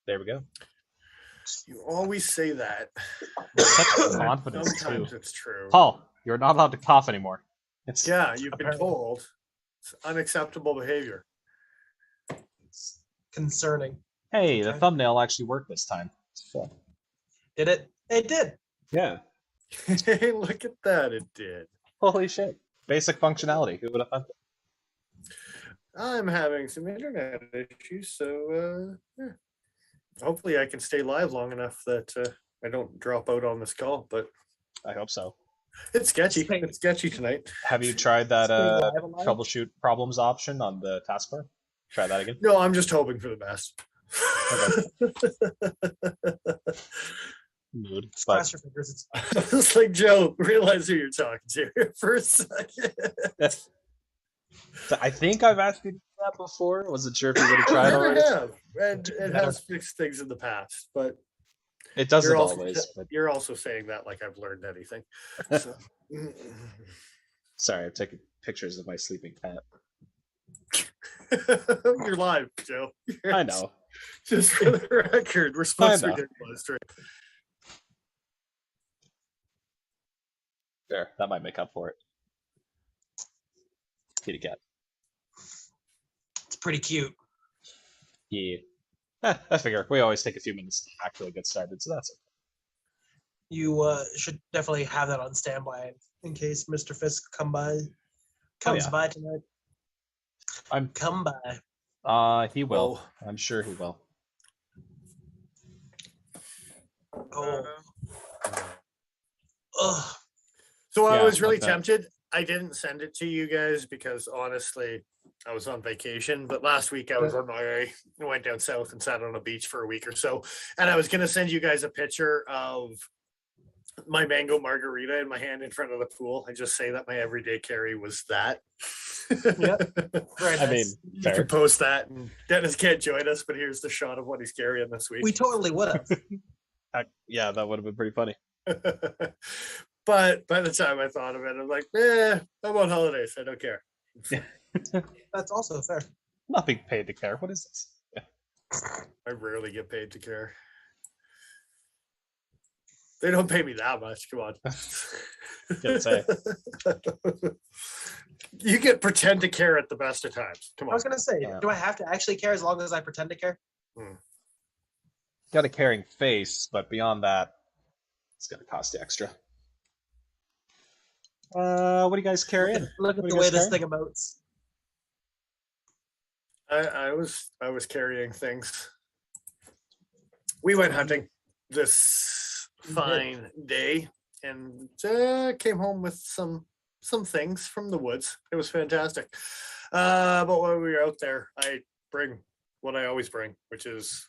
There we go. You always say that. Such confidence Sometimes too. it's true. Paul, you're not allowed to cough anymore. It's Yeah, you've been Apparently. told it's unacceptable behavior. It's concerning. Hey, the Okay. thumbnail actually worked this time. So, Did it? It did. yeah. Hey, look at that! It did. Holy shit. Basic functionality. Who would have thought that? I'm having some internet issues, so yeah. Hopefully I can stay live long enough that I don't drop out on this call. But I hope so. it's sketchy. Stay- It's sketchy tonight. Have you tried that Stay live, alive? troubleshoot problems option on the taskbar? Try that again. No, I'm just hoping for the best. Mood. Just But cross your fingers. It's like, Joe, realize who you're talking to for a second. I think I've asked you that before. I wasn't sure if you would have tried I already. have, and it has fixed things in the past, but It doesn't you're also, always. But you're also saying that like I've learned anything. So. sorry, I'm taking pictures of my sleeping cat. You're live, Joe. I know. Just for the record, we're supposed to know. be doing live stream. There, that might make up for it. Kitty cat. It's pretty cute. Yeah. I figure we always take a few minutes to actually get started, so that's okay. You should definitely have that on standby in case Mr. Fisk comes yeah. by tonight. I'm Come by. he will. I'm sure he will. Oh. Ugh. So I Yeah, was really like that. tempted. I didn't send it to you guys because honestly, I was on vacation. But last week I was on my way. I went down south and sat on a beach for a week or so. And I was going to send you guys a picture of my mango margarita in my hand in front of the pool. I just say that my everyday carry was that. Yep. Very I mean, nice. You fair. can post that. And Dennis can't join us, but here's the shot of what he's carrying this week. We totally would have. Yeah, that would have been pretty funny. But by the time I thought of it, I'm like, I'm on holidays. I don't care. That's also fair. Not being paid to care. What is this? Yeah. I rarely get paid to care. They don't pay me that much. Come on. Gonna say. You get pretend to care at the best of times. Come I on. was gonna say, Yeah. do I have to actually care as long as I pretend to care? Got a caring face, but beyond that, it's gonna cost you extra. What do you guys carry in? Look at What the do you way guys this thing emotes. I was carrying things. We went hunting this fine day and came home with some things from the woods. It was fantastic. But while we were out there, I bring what I always bring, which is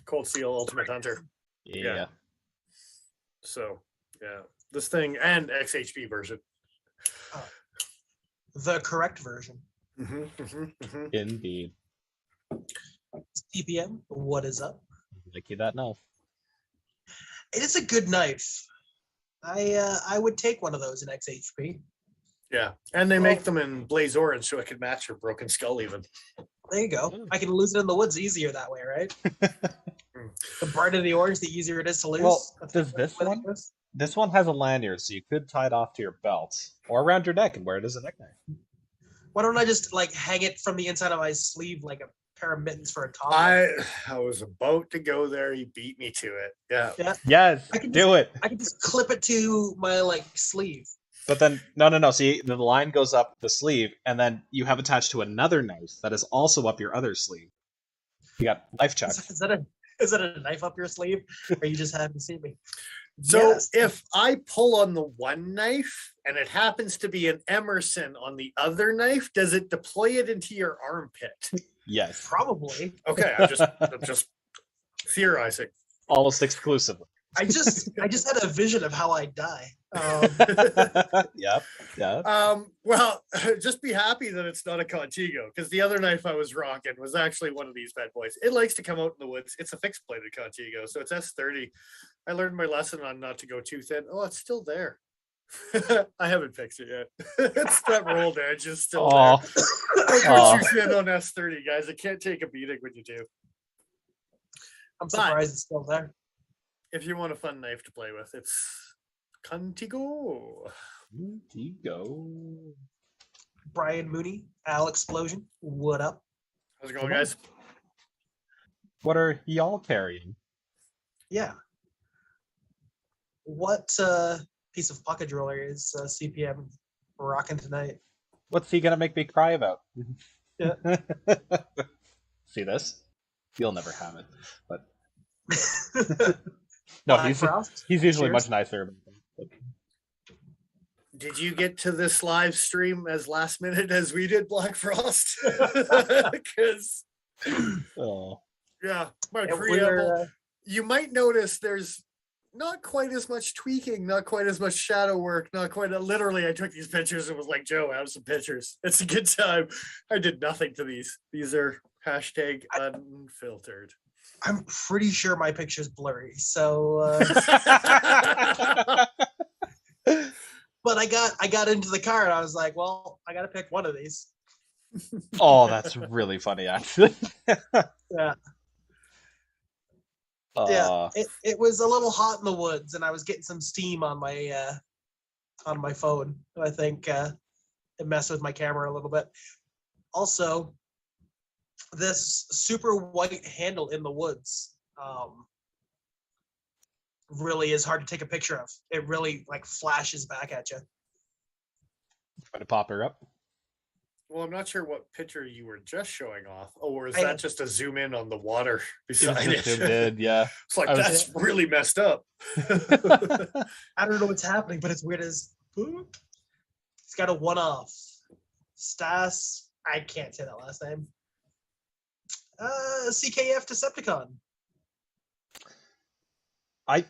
Cold Steel Ultimate Hunter. Yeah. So yeah, this thing and XHP version. The correct version. Indeed. TPM, what is up? Like you that now. It is a good knife. I would take one of those in XHP. Yeah, and they make them in blaze orange so it can match your broken skull even. There you go. I can lose it in the woods easier that way, right? The brighter the orange, the easier it is to lose. Well, That's does this what it one? is. This one has a lanyard, so you could tie it off to your belt or around your neck and wear it as a neck knife. Why don't I just like hang it from the inside of my sleeve like a pair of mittens for a top? I was about to go there. He beat me to it. Yeah. Yeah, Yes, I can do it. I can just clip it to my like sleeve. But then, no. See, the line goes up the sleeve, and then you have attached to another knife that is also up your other sleeve. You got knife chuck. Is that a knife up your sleeve? Or you just happen to see me? So Yes. if I pull on the one knife and it happens to be an Emerson on the other knife, does it deploy it into your armpit? Yes, Probably. Okay, I'm just theorizing. almost exclusively. I just had a vision of how I die. Yep. Well, just be happy that it's not a Contigo, because the other knife I was rocking was actually one of these bad boys. It likes to come out in the woods. It's a fixed bladed Contigo, so it's S30. I learned my lesson on not to go too thin. Oh, it's still there. I haven't fixed it yet. It's that rolled edge is still Oh, there. Don't go too thin on S30, guys. It can't take a beating when you do. I'm surprised it's still there. If you want a fun knife to play with, it's Contigo. Go. Brian Mooney, Al Explosion. What up? How's it going, Come on. guys? What are y'all carrying? Yeah. What piece of pocket jewelry is CPM rocking tonight? What's he gonna make me cry about? Yeah. See this? You'll never have it. But no, Black Frost? he's usually Cheers. much nicer about them. But Did you get to this live stream as last minute as we did, Black Frost? Because oh, yeah, my Yeah, preamble. we're, You might notice there's not quite as much tweaking, not quite as much shadow work, not quite. Literally, I took these pictures and was like, "Joe, have some pictures. It's a good time." I did nothing to these. These are hashtag unfiltered. I'm pretty sure my picture's blurry. So, but I got into the car and I was like, well, I got to pick one of these. oh, that's really funny, actually. Yeah. Yeah, it was a little hot in the woods, and I was getting some steam on my phone. I think it messed with my camera a little bit. Also, this super white handle in the woods really is hard to take a picture of. It really like flashes back at you. Try to pop her up. Well, I'm not sure what picture you were just showing off. Oh, or is I- that just a zoom in on the water It beside was it? just did, yeah. It's like I was- that's really messed up. I don't know what's happening, but it's weird as it's got a one-off. Stas, I can't say that last name. CKF Decepticon. I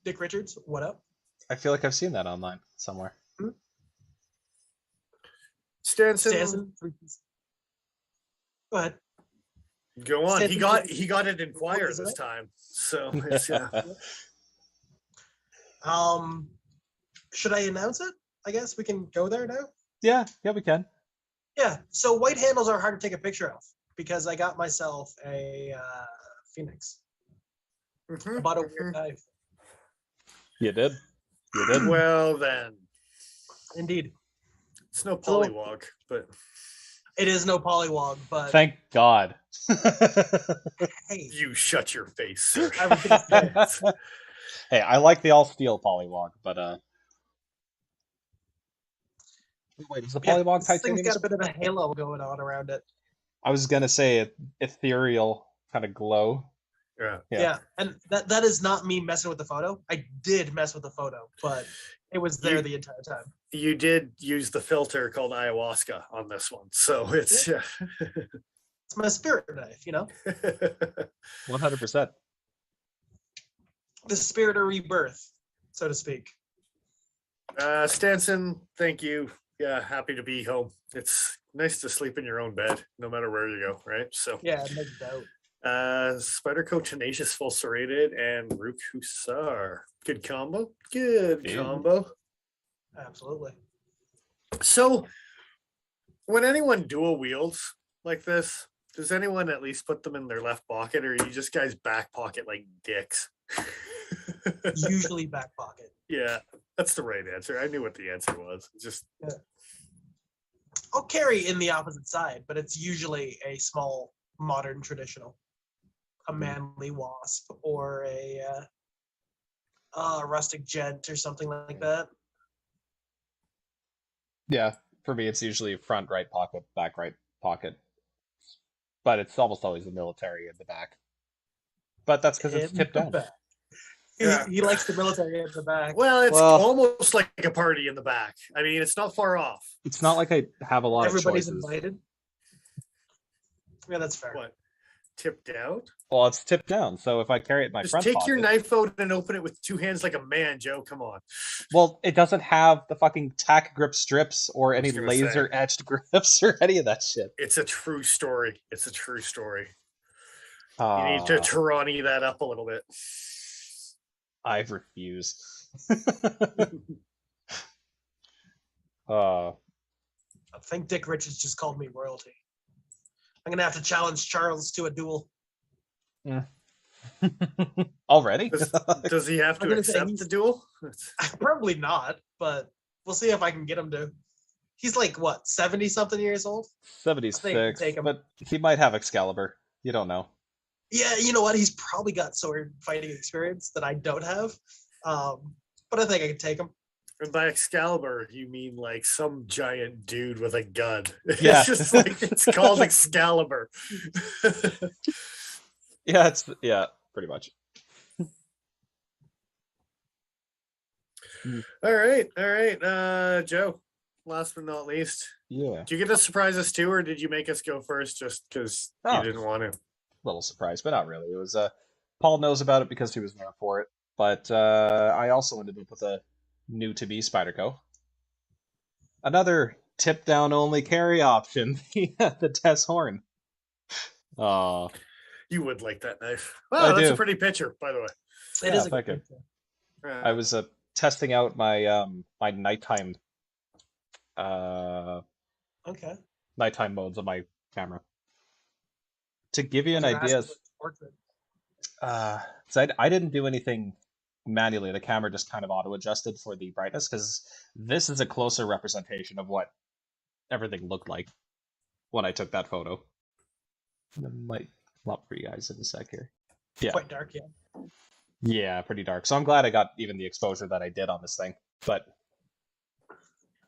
Dick Richards, what up? feel like I've seen that online somewhere. Stanson, Stanson. Go ahead. go on. Stanson- He got it in choir Is this it? time. So it's, yeah. Should I announce it? I guess we can go there now. yeah, we can. Yeah. So white handles are hard to take a picture of because I got myself a Phoenix. I bought a weird knife. You did. You did. Well then, Indeed, it's no a little- polywog, but it is no polywog, but Thank God. hey, you shut your face, sir. I was gonna say, Hey, I like the all steel polywog, but wait, is the yeah, polywog this thing's titanium? got a bit of a halo going on around it. I was gonna say ethereal kind of glow. Yeah. Yeah, and that is not me messing with the photo. I did mess with the photo, but it was there You- the entire time. You did use the filter called ayahuasca on this one, so it's yeah. It's my spirit knife, you know, 100%. the spirit of rebirth, so to speak. Stanson, thank you. Yeah, happy to be home. It's nice to sleep in your own bed, no matter where you go, right? So Yeah, no doubt. Spyderco Tenacious Full Serrated and Rook Hussar. Good combo. Good Yeah. combo. Absolutely. So when anyone dual wields like this, does anyone at least put them in their left pocket, or you just guys back pocket like dicks? Usually back pocket. Yeah, that's the right answer. I knew what the answer was. Just I'll carry in the opposite side, but it's usually a small, modern, traditional, a manly wasp or a rustic gent or something like that. Yeah, for me, it's usually front right pocket, back right pocket. But it's almost always the military in the back. But that's because it's In tipped the down. back. Yeah. He likes the military at the back. well, it's Well- almost like a party in the back. I mean, it's not far off. It's not like I have a lot Everybody's of choices. invited. Yeah, that's fair. What? Tipped out? Well, it's tipped down, so if I carry it in my Just front take pocket, your knife out and open it with two hands like a man, Joe. Come on. well, it doesn't have the fucking tack grip strips or any gonna laser etched grips or any of that shit. It's a true story. It's a true story. You need to Ah, Tarani that up a little bit. I refuse. I think Dick Richards just called me royalty. I'm gonna have to challenge Charles to a duel. Already? Does he have I'm to gonna say accept the duel? Probably not, but we'll see if I can get him to. He's like what, 70-something years old? I think I can 76, take him. but he might have Excalibur. You don't know. Yeah, you know what? He's probably got sword fighting experience that I don't have. But I think I can take him. And by Excalibur, you mean like some giant dude with a gun. Yeah. It's just like it's called Excalibur. Yeah, pretty much. All right. Joe, last but not least. Yeah. Do you get to surprise us too, or did you make us go first just because you didn't want to? Little surprise, but not really. It was Paul knows about it because he was there for it. But I also ended up with a new to be Spyderco. Another tip down only carry option. The Tess Horn. Oh, You would like that knife. I Wow, that's a do. pretty picture, by the way. It Yeah, is a good thank you. picture. I was testing out my my nighttime Okay. nighttime modes on my camera. To give you an You're asking idea, for the portrait. so I didn't do anything manually. The camera just kind of auto adjusted for the brightness because this is a closer representation of what everything looked like when I took that photo. I might come up for you guys in a sec here. Yeah. Quite dark, yeah. Yeah, pretty dark. So I'm glad I got even the exposure that I did on this thing. But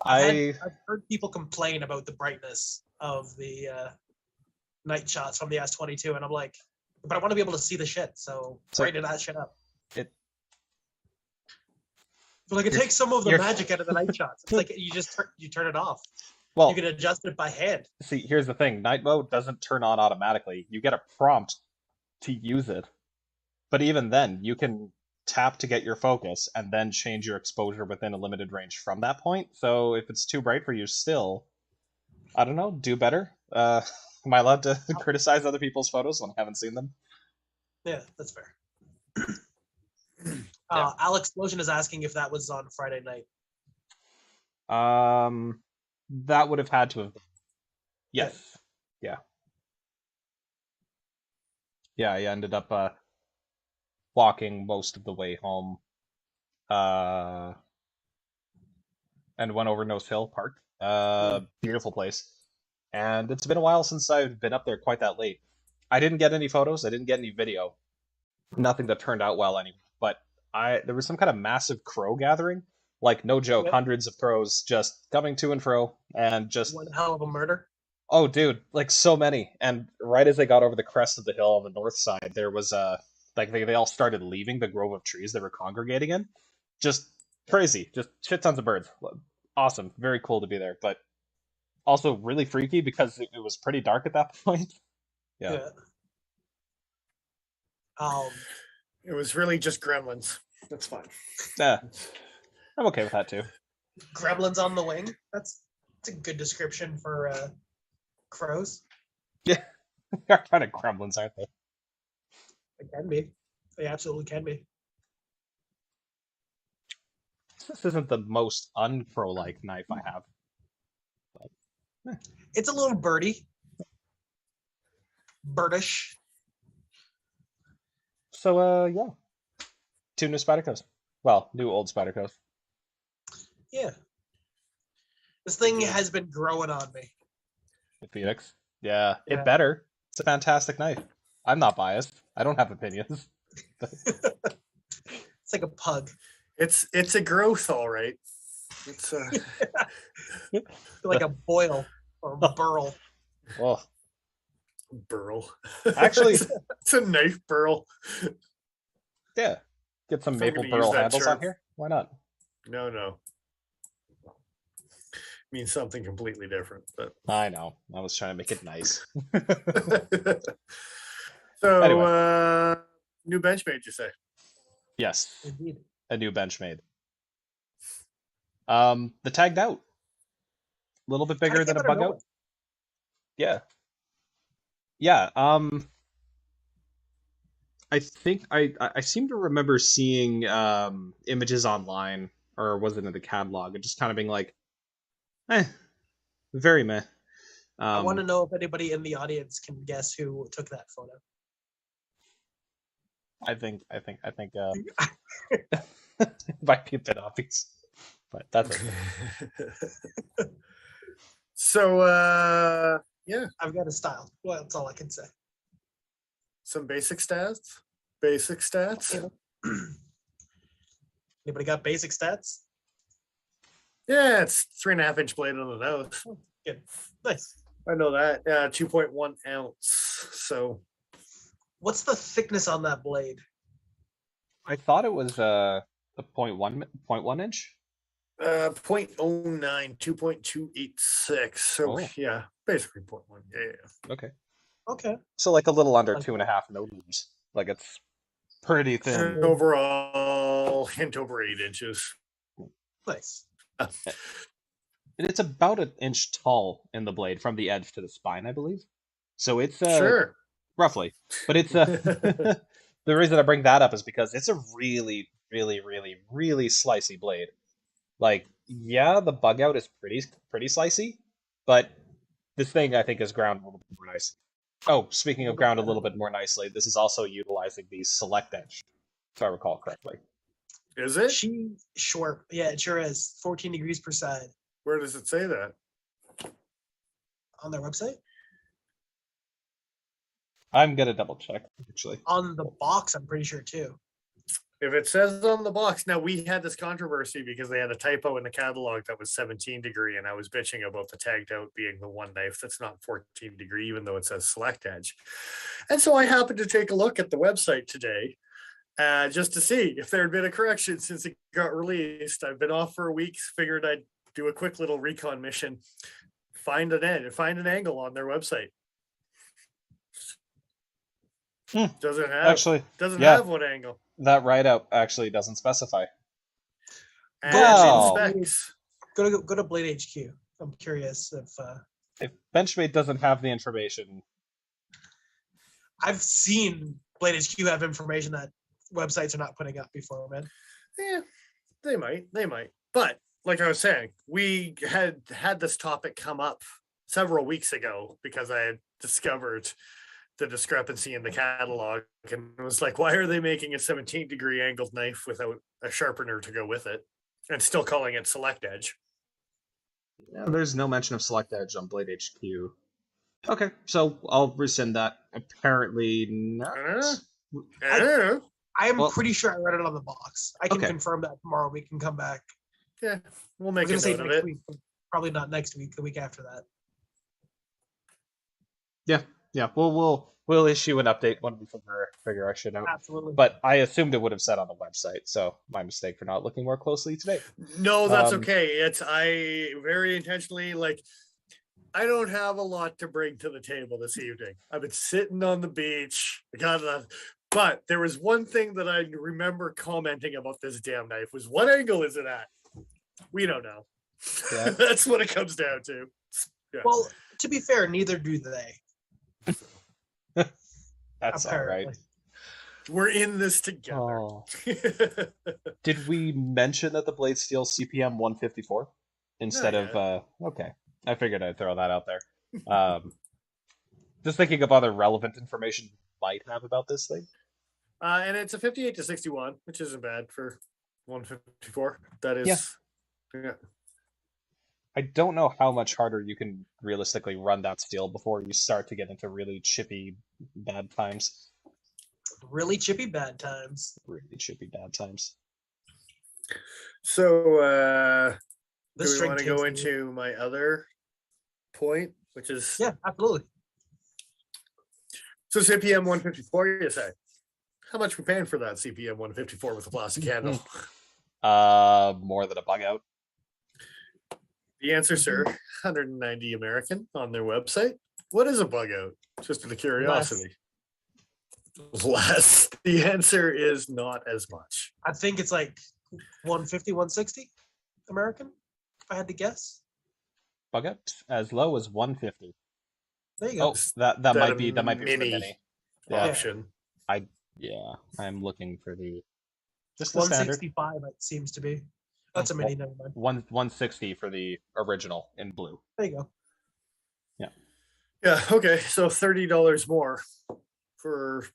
I've heard people complain about the brightness of the night shots from the S22, and I'm like, but I want to be able to see the shit, so brighten that shit up. It But like it takes some of the you're- magic out of the night shots. It's like you just turn it off. well, You can adjust it by hand. see, here's the thing. Night mode doesn't turn on automatically. You get a prompt to use it. But even then, you can tap to get your focus and then change your exposure within a limited range from that point. So if it's too bright for you still, I don't know, do better. Am I allowed to criticize other people's photos when I haven't seen them? Yeah, that's fair. Alex Lotion is asking if that was on Friday night. That would have had to have been. Yes. Yeah. Yeah, I ended up walking most of the way home. And went over Nose Hill Park. Beautiful place. And it's been a while since I've been up there quite that late. I didn't get any photos, I didn't get any video. Nothing that turned out well anyway. But there was some kind of massive crow gathering. Like, no joke, Yep. hundreds of crows just coming to and fro and just One hell of a murder. oh, dude, like so many. And right as they got over the crest of the hill on the north side, there was like they all started leaving the grove of trees they were congregating in. Just crazy, just shit tons of birds. Awesome, very cool to be there, but also really freaky because it was pretty dark at that point. Yeah. It was really just gremlins. That's fine. Yeah, I'm okay with that too. Gremlins on the wing. That's a good description for crows. Yeah, they're kind of gremlins, aren't they? They can be. They absolutely can be. This isn't the most uncrow-like knife I have. It's a little birdie. Birdish. So, yeah. 2 new Spydercos. Well, new old Spydercos. Yeah. This thing has been growing on me. The Phoenix. Yeah, Yeah. it better. It's a fantastic knife. I'm not biased. I don't have opinions. It's like a pug. It's a growth, all right. It's Like a boil or burl. Oh, burl. Actually- it's a knife burl. yeah. Get some If I'm maple gonna use burl that handles term. on here. Why not? No. Means something completely different. But I know. I was trying to make it nice. so Anyway. New Benchmade, you say? Yes, Indeed. a new Benchmade. The tagged out. A little bit bigger Kinda than a came out of bug out. nowhere. Yeah. Yeah. I think I seem to remember seeing images online, or was it in the catalog, and just kind of being like, very meh. I want to know if anybody in the audience can guess who took that photo. it might be a bit obvious, but that's it. So yeah, I've got a style. Well, that's all I can say. some basic stats. Basic stats. Anybody got basic stats? Yeah, it's 3.5-inch blade on the nose. Good. Nice. I know that. 2.1 ounce. So What's the thickness on that blade? I thought it was a 0.1 inch. 0.09, 2.286. So Oh. yeah, basically 0.1. Yeah. Okay. Okay. So like a little under Like- 2.5 millimeters. Like it's pretty thin. And overall, hint over 8 inches. Nice. And it's about an inch tall in the blade from the edge to the spine, I believe. So it's Sure. roughly, but it's the reason I bring that up is because it's a really, really, really, really slicey blade. Like, yeah, the Buggedout is pretty slicey, but this thing I think is ground a little bit more nicely. Oh, speaking of ground a little bit more nicely, this is also utilizing the select edge, if I recall correctly. Is it? Sure. Yeah, it sure is. 14 degrees per side Where does it say that? on their website. I'm gonna double check actually. On the box, I'm pretty sure too. If it says on the box, now we had this controversy because they had a typo in the catalog that was 17 degree, and I was bitching about the Taggedout being the one knife that's not 14 degree, even though it says select edge. And so I happened to take a look at the website today, just to see if there had been a correction since it got released. I've been off for a week, figured I'd do a quick little recon mission, find an angle on their website. Doesn't have Actually, doesn't yeah. have one angle. that write-up actually doesn't specify. And Wow. in specs. Go to Blade HQ. I'm curious If Benchmade doesn't have the information, I've seen Blade HQ have information that websites are not putting up before, man. Yeah, they might. But like I was saying, we had this topic come up several weeks ago because I had discovered the discrepancy in the catalog and was like, why are they making a 17 degree angled knife without a sharpener to go with it and still calling it select edge? there's no mention of select edge on Blade HQ. Okay, so I'll rescind that. Apparently not. I don't know. I am Well- pretty sure I read it on the box. I can Okay. confirm that tomorrow. We can come back. Yeah, we'll I make was a gonna say note of next it. week, but probably not next week. The week after that. Yeah, we'll issue an update when we figure our shit out. Absolutely. But I assumed it would have said on the website, so my mistake for not looking more closely today. No, that's Um, okay. I very intentionally I don't have a lot to bring to the table this evening. I've been sitting on the beach. But there was one thing that I remember commenting about this damn knife was what angle is it at? We don't know. Yeah. That's what it comes down to. Yeah. Well, to be fair, neither do they. That's all right. Apparently. We're in this together. Oh. Did we mention that the blade steals CPM 154 instead Not of okay? I figured I'd throw that out there. Just thinking of other relevant information you might have about this thing. And it's a 58 to 61, which isn't bad for 154. That is yeah. I don't know how much harder you can realistically run that steel before you start to get into really chippy bad times. Really chippy bad times. Really chippy bad times. So do This we string want to go takes me- into my other point, which is Yeah, absolutely. so CPM 154, you say? How much we paying for that CPM 154 with a plastic handle? More than a bug out. The answer, sir, 190 American on their website. What is a bug out? Just out of curiosity. Less. The answer is not as much. I think it's like 150, 160 American, if I had to guess. Bug out as low as 150. There you go. Oh, that That might a be for the mini mini. Yeah. Option. Yeah, I'm looking for just the standard 165, it seems to be. That's a mini, never mind. 160 for the original in blue. There you go. Yeah, okay. So $30 more for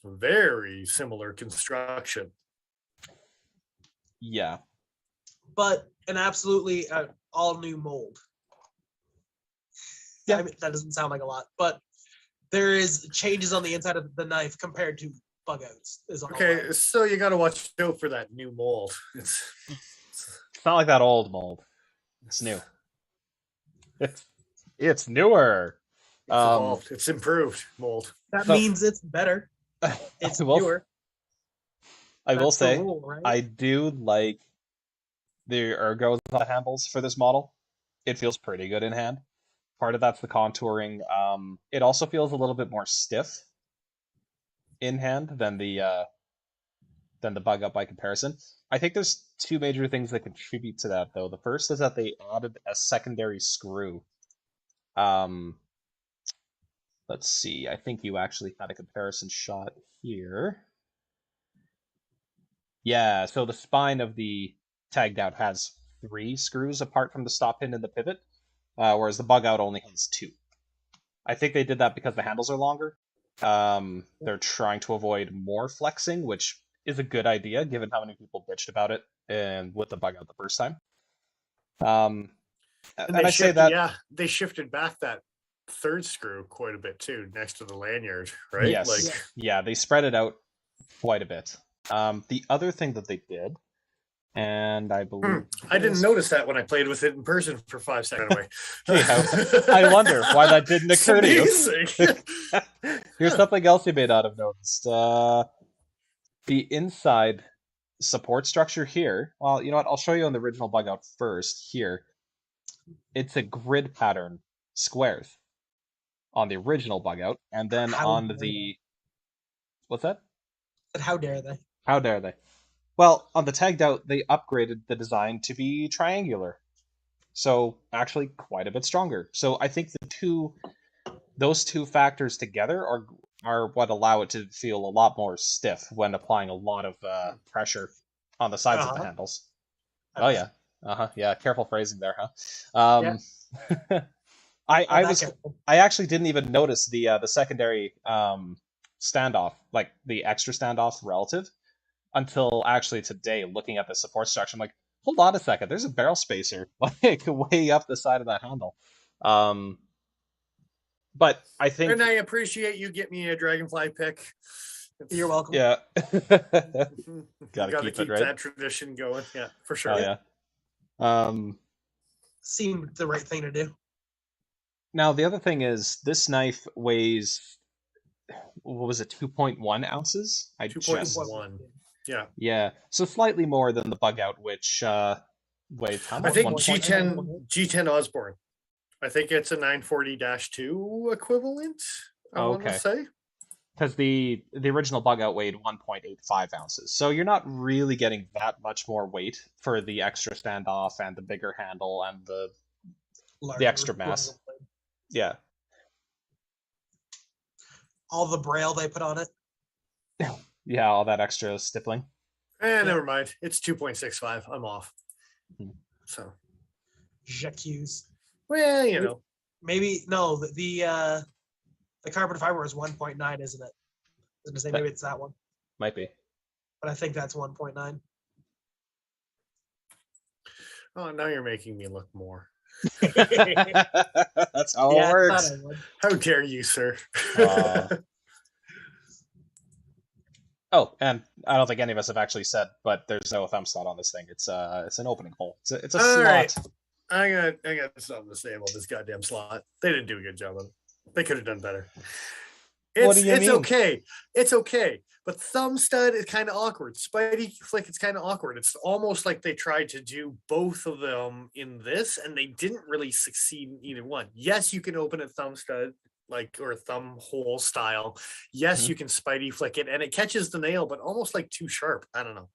very similar construction. Yeah. But an absolutely all new mold. Yeah. I mean, that doesn't sound like a lot, but there is changes on the inside of the knife compared to Buggeouts. Is all. Okay, so you got to watch out for that new mold. It's not like that old mold. It's new. It's newer. It's evolved. It's improved mold. That so- means it's better. It's newer. I will That's the say, rule, right? I do like the ergos on the handles for this model. It feels pretty good in hand. Part of that's the contouring. It also feels a little bit more stiff in hand than the Buggedout by comparison. I think there's two major things that contribute to that, though. The first is that they added a secondary screw. Let's see. I think you actually had a comparison shot here. Yeah, so the spine of the Taggedout has 3 screws apart from the stop pin and the pivot, whereas the Buggedout only has 2. I think they did that because the handles are longer. They're trying to avoid more flexing, which is a good idea given how many people bitched about it and with the Buggedout the first time. And I say that they shifted back that third screw quite a bit too, next to the lanyard, right? Yes, yeah, they spread it out quite a bit. The other thing that they did, and I believe I didn't notice that when I played with it in person for 5 seconds. Anyway, I wonder why that didn't occur to you. Here's something else you may not have noticed. The inside support structure here. Well, you know what? I'll show you on the original Buggedout first. Here, it's a grid pattern squares on the original Buggedout, and then on the what's that? But how dare they? How dare they? Well, on the Taggedout, they upgraded the design to be triangular. So, actually quite a bit stronger. So, I think those two factors together are what allow it to feel a lot more stiff when applying a lot of pressure on the sides of the handles. Oh, yeah. Yeah, careful phrasing there, huh? I actually didn't even notice the secondary standoff, like the extra standoff relative, until actually today, looking at the support structure. I'm like, hold on a second, there's a barrel spacer like way up the side of that handle. But I think, and I appreciate you get me a Dragonfly pick. You're welcome. Yeah. Gotta keep it, right? that tradition going. Yeah, for sure. Oh, yeah. Seemed the right thing to do. Now the other thing is this knife weighs, what was it, 2.1 ounces? 2.1. Yeah. So slightly more than the Buggedout, which weighs how much? I think G10 Osborne. I think it's a 940-2 equivalent. I want to say, because the original Buggedout weighed 1.85 ounces, so you're not really getting that much more weight for the extra standoff and the bigger handle and the extra mass. Yeah. All the braille they put on it. Yeah, all that extra stippling. Never mind. It's 2.65. I'm off. So, J'accuse. Well, you know, maybe no. The carbon fiber is 1.9, isn't it? I was gonna say maybe it's that one. Might be. But I think that's 1.9. Oh, now you're making me look more. That's how it works. How dare you, sir? Oh, and I don't think any of us have actually said, but there's no thumb slot on this thing. It's an opening hole. It's a slot. Right. I got something to say about this goddamn slot. They didn't do a good job of it. They could have done better. What do you mean? Okay. It's okay. But thumb stud is kind of awkward. Spidey flick, it's kind of awkward. It's almost like they tried to do both of them in this, and they didn't really succeed in either one. Yes, you can open a thumb stud, or thumb hole style. Yes, you can Spidey flick it, and it catches the nail, but almost like too sharp. I don't know.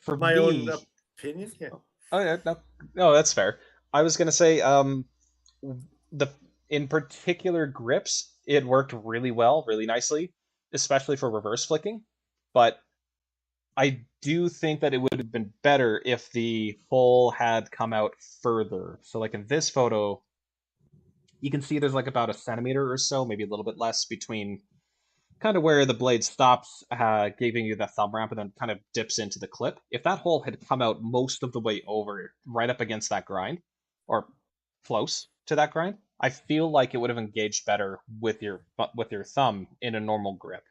For my me, own opinion, yeah. Oh yeah, no, that's fair. I was gonna say, in particular grips, it worked really well, really nicely, especially for reverse flicking. But I do think that it would have been better if the hole had come out further. So, like in this photo, you can see there's like about a centimeter or so, maybe a little bit less, between kind of where the blade stops, giving you the thumb ramp and then kind of dips into the clip. If that hole had come out most of the way over, right up against that grind, or close to that grind, I feel like it would have engaged better with your thumb in a normal grip.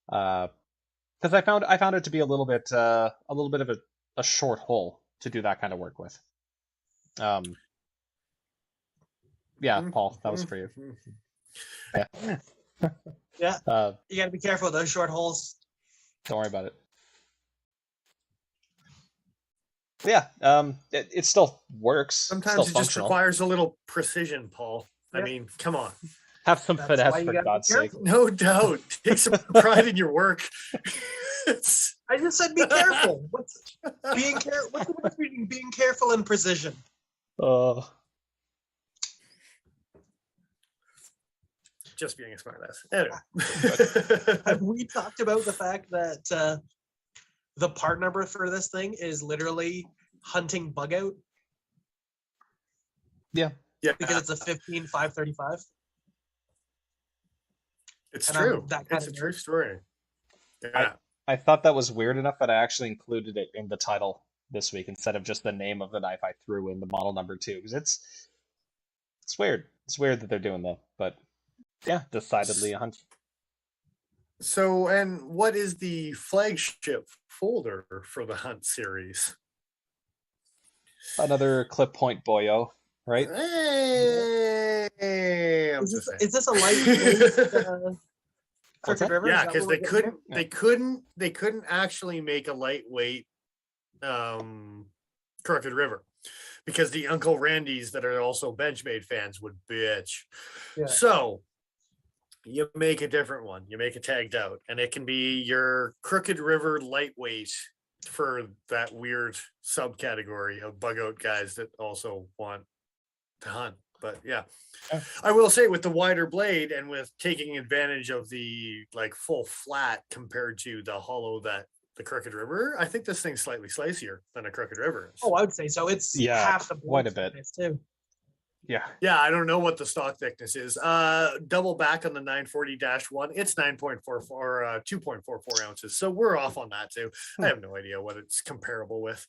Because I found it to be a little bit of a short hole to do that kind of work with. Yeah, Paul, that was for you. Yeah. Yeah. Uh, You got to be careful with those short holes. Don't worry about it. Yeah, it still works. Sometimes still it just functional. requires a little precision, Paul. Yeah. I mean, come on. Have some That's finesse why you for gotta be God's sake. careful. No doubt. Take some pride in your work. It's, I just said be careful. What's being careful? What's the difference between being careful and precision? just being a smartass. Anyway. Have we talked about the fact that the part number for this thing is literally hunting Buggedout? Yeah. Yeah, Because it's a 15535. it's and I'm true. that kind It's a of true nerd. story. Yeah. I thought that was weird enough that I actually included it in the title this week instead of just the name of the knife I threw in the model number 2, because it's weird. It's weird that they're doing that, but yeah, decidedly a hunt. So, and what is the flagship folder for the Hunt series? Another clip point boyo, right? Hey, I'm Is just this, saying. is this a lightweight What's Crooked that? River? Is Yeah, that because what we're getting here? they couldn't actually make a lightweight Crooked River because the Uncle Randys that are also Benchmade fans would bitch. Yeah. So you make a different one. You make a Taggedout, and it can be your Crooked River lightweight for that weird subcategory of Buggedout guys that also want to hunt. But yeah, I will say with the wider blade and with taking advantage of the like full flat compared to the hollow that the Crooked River, I think this thing's slightly slicier than a Crooked River is. Oh, I would say so. It's Yeah, half the quite a blade bit. thickness, too. Yeah. Yeah, I don't know what the stock thickness is. Double back on the 940-1. It's 9.44 or 2.44 ounces. So we're off on that too. I have no idea what it's comparable with.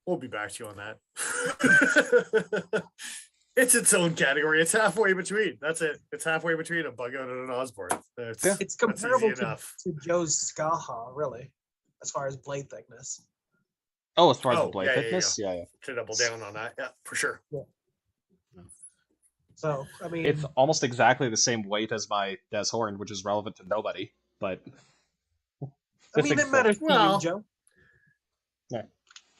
We'll be back to you on that. It's its own category. It's halfway between. That's it. It's halfway between a Buggedout and an Osborne. It's That's comparable easy to enough. Joe's Skaha, really, as far as blade thickness. Oh, as far as the Oh, blade yeah, yeah, thickness, yeah. To double down on that. Yeah, for sure. So, I mean, It's almost exactly the same weight as my Des Horn, which is relevant to nobody, but it matters to Well, you, Joe.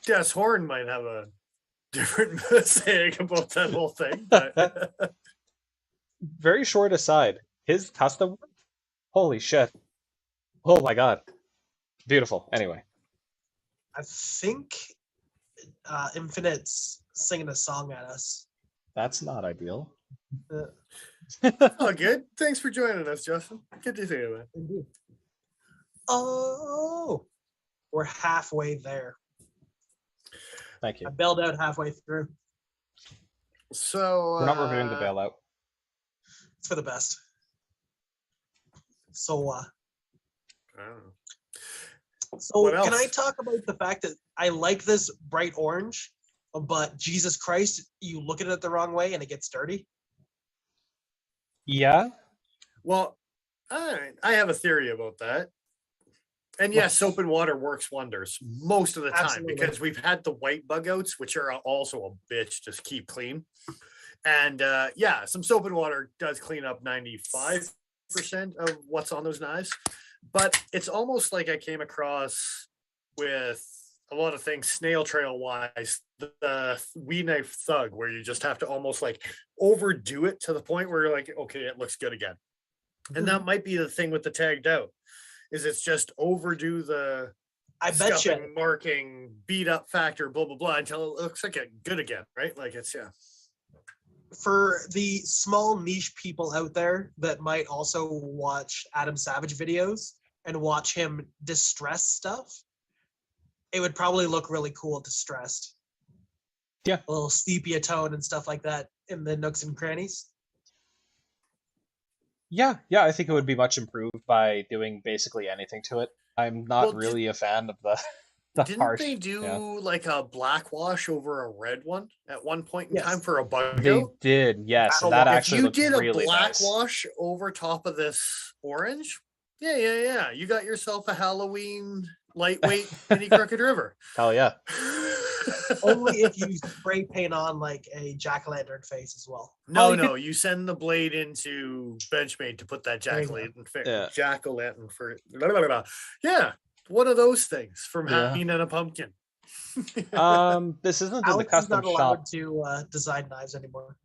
Des Horn might have a different saying about that whole thing, but Very short aside, his custom work, holy shit. Oh my god. Beautiful. Anyway. I think Infinite's singing a song at us. That's not ideal. oh, good. Thanks for joining us, Justin. Good to see you, man. Indeed. Oh, we're halfway there. Thank you. I bailed out halfway through. So We're not reviewing the bailout. It's for the best. So, I don't know. so What can I else? talk about the fact that I like this bright orange, but Jesus Christ, you look at it the wrong way and it gets dirty? Yeah. Well, I have a theory about that. And yes, soap and water works wonders most of the time. Absolutely. Because we've had the white Buggeouts, which are also a bitch to keep clean. And yeah, some soap and water does clean up 95% of what's on those knives. But it's almost like I came across with a lot of things snail trail wise, the Wee Knife Thug, where you just have to almost like overdo it to the point where you're like, okay, it looks good again. And that might be the thing with the Taggedout, is it's just overdo the I bet you. scuffing, marking, beat up factor, blah, blah, blah, until it looks like it good again, right? Like it's, yeah. For the small niche people out there that might also watch Adam Savage videos and watch him distress stuff, it would probably look really cool distressed. Yeah. A little sepia tone and stuff like that in the nooks and crannies. Yeah, I think it would be much improved by doing basically anything to it. I'm not Well, really a fan of the the didn't they harsh. Yeah, do like a black wash over a red one at one point in time Yes. for a bug they out? did. Yes, and Battle that Wash. If actually you looked did a really black nice. wash over top of this orange, yeah, you got yourself a Halloween lightweight mini Crooked River. Hell yeah. Only if you spray paint on like a jack-o'-lantern face as well. No, you no, could- you send the blade into Benchmade to put that There you go. Yeah. jack-o'-lantern for yeah, one of those things from Yeah. Halloween and a pumpkin. This isn't in the Alex is custom not allowed shop. to design knives anymore.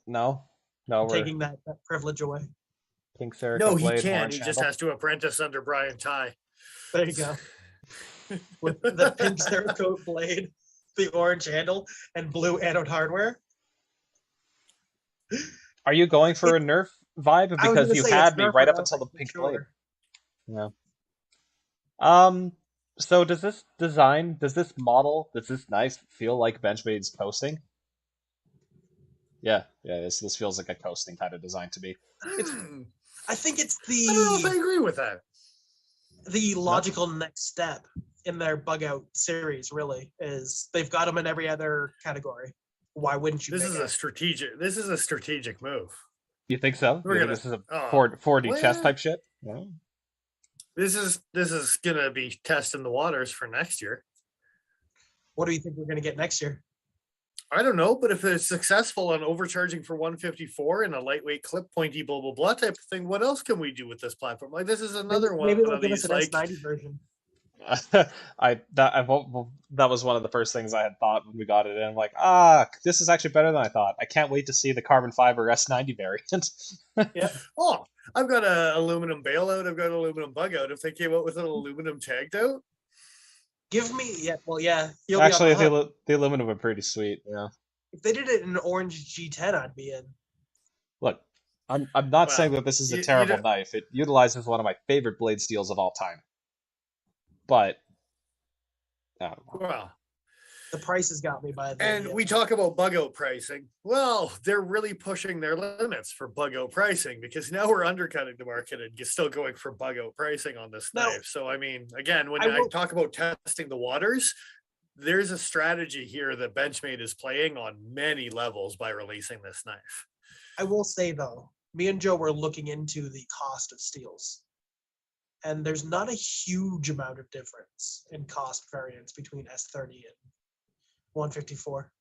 No, we're Taking that privilege away. Pink Serica No, he blade, can. orange He just handle. has to apprentice under Brian Ty. There you go. With the pink Cerakote blade, the orange handle, and blue anode hardware. Are you going for a Nerf vibe? I was Because gonna you say had it's me Nerf right up or until the Nerf, pink sure. blade. Yeah. So does this design, does this knife feel like Benchmade's coasting? Yeah, this feels like a coasting kind of design to me. I think it's I don't know if I the agree with that. logical next step in their Buggedout series. Really, is they've got them in every other category. Why wouldn't you? This make is it? a strategic move. You think so? We're You think gonna- this is a oh, 4D chess well- type shit? No. This is gonna be testing the waters for next year. What do you think we're going to get next year? I don't know, but if it's successful on overcharging for 154 and a lightweight clip pointy blah blah blah type of thing, what else can we do with this platform? Like this is another Maybe one they'll of give us these an like S90 version. That was one of the first things I had thought when we got it in. I'm like, this is actually better than I thought. I can't wait to see the carbon fiber S90 variant. oh, I've got an aluminum bailout, I've got an aluminum bug out. If they came out with an aluminum tagged out, Give me, yeah, well, yeah. Actually, the aluminum are pretty sweet. Yeah. If they did it in an orange G10, I'd be in. Look, I'm not Well, saying that this is a you terrible don't- knife. It utilizes one of my favorite blade steels of all time. But I don't know. well, The price has got me by the. and we talk about bug out pricing. Well, they're really pushing their limits for bug out pricing because now we're undercutting the market and you're still going for bug out pricing on this No. knife. So I mean, again, when I I will- talk about testing the waters, there's a strategy here that Benchmade is playing on many levels by releasing this knife. I will say though, me and Joe were looking into the cost of steels, and there's not a huge amount of difference in cost variance between S30 and 154.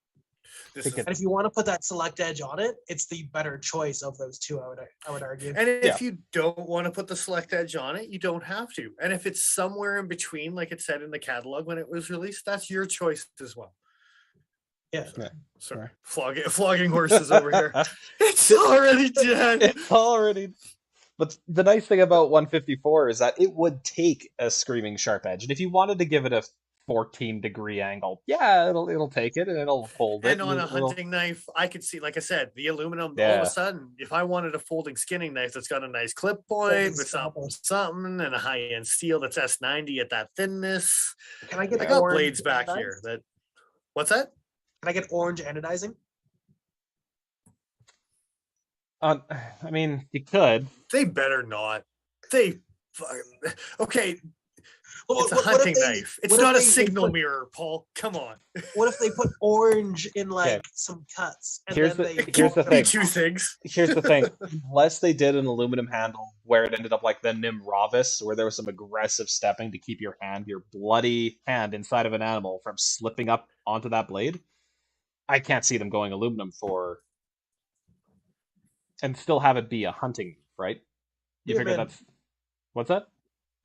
This Think is- it- And if you want to put that select edge on it, it's the better choice of those two. I would argue. And if Yeah. you don't want to put the select edge on it, you don't have to. And if it's somewhere in between, like it said in the catalog when it was released, that's your choice as well. Yeah. Sorry, flogging horses over here. It's already dead. It's already. But the nice thing about 154 is that it would take a screaming sharp edge, and if you wanted to give it a 14-degree angle, yeah, it'll take it and it'll hold it. And on a it'll- hunting knife, I could see, like I said, the aluminum. All of Yeah. a sudden, if I wanted a folding skinning knife that's got a nice clip Folding point with scalpel. something and a high end steel that's S90 at that thinness, Can I get I got orange blades back anodized? here. That what's that? Can I get orange anodizing? I mean, you could. They better not. They okay. Well, It's a what if hunting they- knife. It's what if not a they signal put- mirror, Paul. Come on. What if they put orange in like Okay. some cuts? And Here's then the- they here's the Be thing. two things. Here's the thing: unless they did an aluminum handle where it ended up like the Nimravis, where there was some aggressive stepping to keep your bloody hand inside of an animal from slipping up onto that blade, I can't see them going aluminum for, and still have it be a hunting, right? You Yeah, figure man. that's what's that?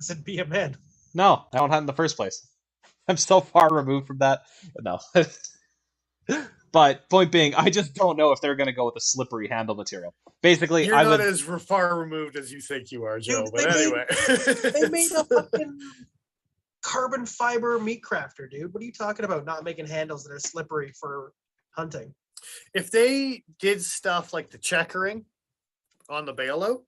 I said be a man. No, I don't hunt in the first place. I'm so far removed from that. No. But point being, I just don't know if they're going to go with a slippery handle material. Basically, You're I not would. as far removed as you think you are, Joe. Dude, But they anyway, They made a fucking carbon fiber meat crafter, dude. What are you talking about? Not making handles that are slippery for hunting. if they did stuff like the checkering on the bailout,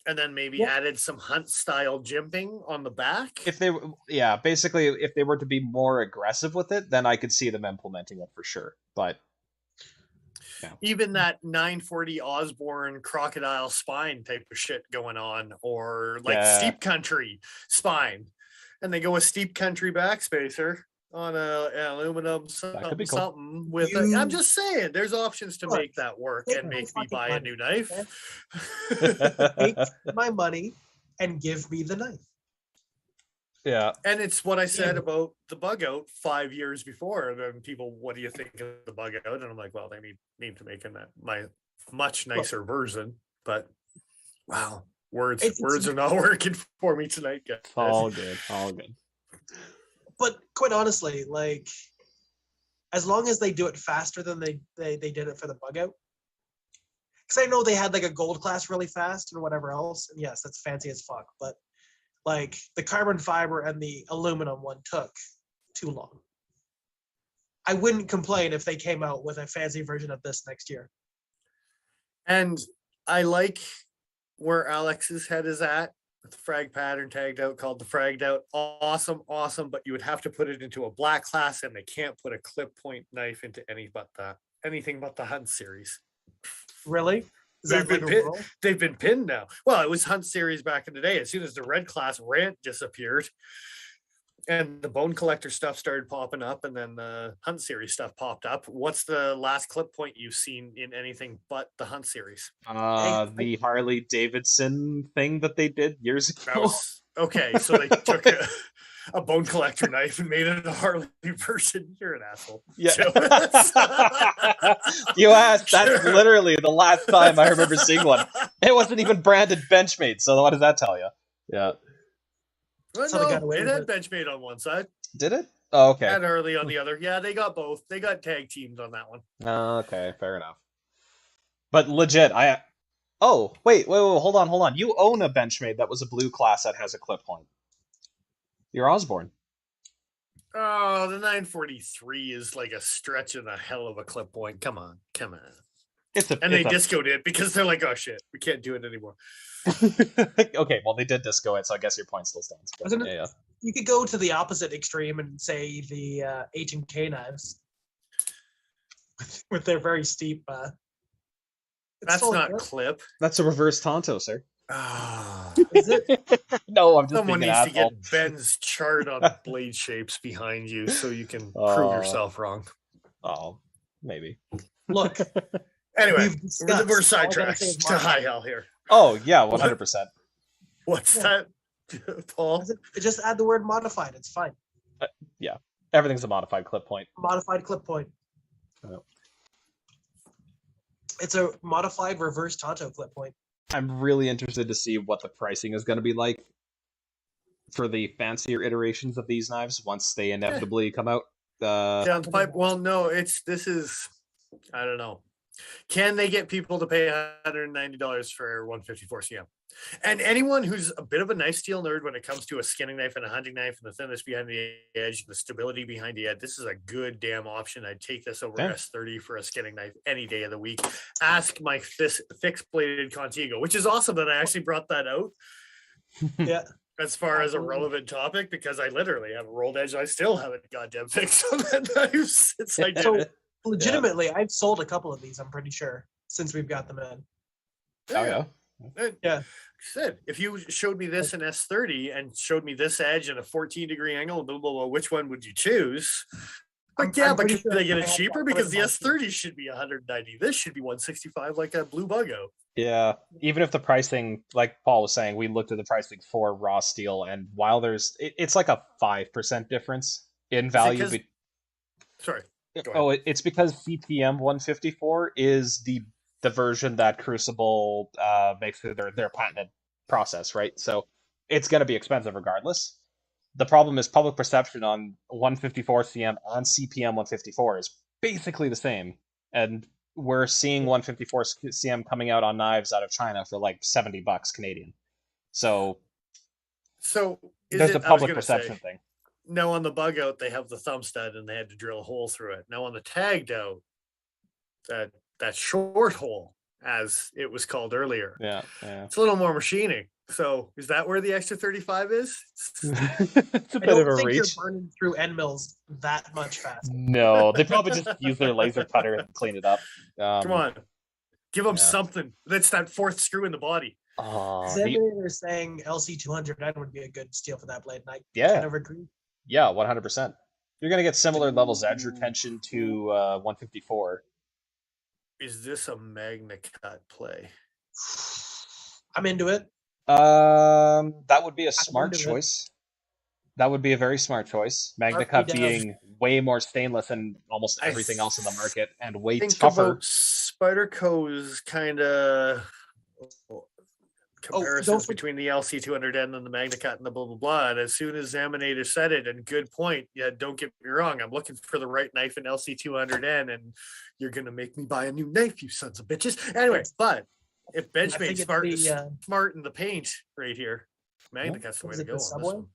and then maybe Yeah. added some hunt style jimping on the back, If they, yeah, basically, if they were to be more aggressive with it, then I could see them implementing it for sure. But even that 940 Osborne crocodile spine type of shit going on, or like steep country spine, and they go a steep country backspacer on an aluminum something, cool. something with I'm just saying there's options to make that work and make me buy a new knife. Take my money and give me the knife. Yeah. And it's what I said about the Buggedout 5 years before. And then people, what do you think of the Buggedout? And I'm like, well, they need to make my much nicer version. But wow, words are not working for me tonight, guys. All good. But quite honestly, like, as long as they do it faster than they did it for the Buggedout, because I know they had like a gold class really fast and whatever else, and yes, that's fancy as fuck, but like the carbon fiber and the aluminum one took too long. I wouldn't complain if they came out with a fancy version of this next year. And I like where Alex's head is at. The frag pattern tagged out, called the fragged out. Awesome. But you would have to put it into a black class, and they can't put a clip point knife into anything but the Hunt series. Really? They've been pinned now. Well, it was Hunt series back in the day. As soon as the red class rant disappeared and the bone collector stuff started popping up, and then the Hunt series stuff popped up. What's the last clip point you've seen in anything but the Hunt series? The Harley Davidson thing that they did years ago. Okay, so they took a bone collector knife and made it a Harley version. You're an asshole. Yeah. You asked. That's literally the last time I remember seeing one. It wasn't even branded Benchmade. So what does that tell you? Yeah. Well, no, it had Benchmade on one side. Did it? Oh, okay. And Harley on the other. Yeah, they got both. They got tag teamed on that one. Okay, fair enough. But legit, wait, hold on. You own a Benchmade that was a blue class that has a clip point. You're Osborne. Oh, the 943 is like a stretch and a hell of a clip point. Come on. They discoed it because they're like, oh shit, we can't do it anymore. Okay, well they did disco it, so I guess your point still stands. But, yeah. You could go to the opposite extreme and say the H&K knives with their very steep. That's not clip. That's a reverse Tonto, sir. Is it? No, I'm just Someone being needs an to asshole. get Ben's chart on blade shapes behind you so you can prove yourself wrong. Oh, maybe. Look. Anyway, we're sidetracked to high hell here. Oh, yeah, 100%. What's that, Paul? Just add the word modified. It's fine. Yeah, everything's a modified clip point. Modified clip point. Oh. It's a modified reverse Tonto clip point. I'm really interested to see what the pricing is going to be like for the fancier iterations of these knives once they inevitably come out. Down the pipe. Well, no, this is, I don't know. Can they get people to pay $190 for 154 CM? And anyone who's a bit of a knife steel nerd when it comes to a skinning knife and a hunting knife and the thinness behind the edge, the stability behind the edge, this is a good damn option. I'd take this over S30 for a skinning knife any day of the week. Ask my fixed bladed Contigo, which is awesome that I actually brought that out. Yeah. As far as a relevant topic, because I literally have a rolled edge. I still haven't goddamn fixed on that knife since I did it. Legitimately, I've sold a couple of these, I'm pretty sure, since we've got them in. Oh, yeah. Said if you showed me this in S30 and showed me this edge and a 14-degree angle, blah, blah, blah, which one would you choose? But but can they get it cheaper? Because the S30 should be 190. This should be 165, like a blue Buggedout. Yeah, even if the pricing, like Paul was saying, we looked at the pricing for raw steel, and while it's like a 5% difference in value. Sorry. It's because CPM 154 is the version that Crucible makes through their patented process, right? So it's going to be expensive regardless. The problem is public perception on 154 CM and CPM 154 is basically the same, and we're seeing 154 CM coming out on knives out of China for like $70 Canadian. So there's a public perception thing. No, on the Buggedout they have the thumb stud and they had to drill a hole through it. Now on the Taggedout, that short hole, as it was called earlier, yeah, it's a little more machining. So is that where the extra 35 is? It's a I bit of don't a think reach. you're burning through end mills that much faster. No, they probably just use their laser cutter and clean it up. Come on. Give them yeah. something. That's that fourth screw in the body. Oh, Xander is saying LC200N would be a good steel for that blade, and I Yeah. kind of agree. yeah, 100%. You're gonna get similar levels of edge retention to 154. Is this a Magna Cut play? I'm into it. That would be a smart into it. choice. That would be a very smart choice. Magna Mark me Cut down. being way more stainless than almost I everything else in the market and way Think tougher. about Spyderco's kind of comparisons between the LC200N and the Magna Cut and the blah blah blah. And as soon as Zaminator said it, and good point, yeah, don't get me wrong, I'm looking for the right knife in LC200N, and you're gonna make me buy a new knife, you sons of bitches. Anyway, but if Benchmade smart in the paint right here, Magna Cut's the way to go on this one.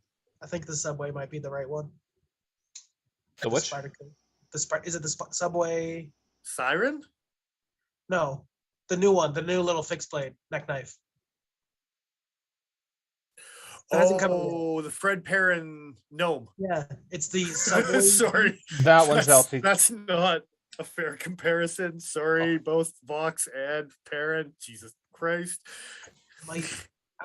I think the Subway might be the right one. The which? Is it the Subway? Siren? No, the new one, the new little fixed blade neck knife. That hasn't come Oh, the Fred Perrin gnome. Yeah, it's the Subway. Sorry, That one's LC. That's not a fair comparison. Sorry, both Vox and Perrin. Jesus Christ. I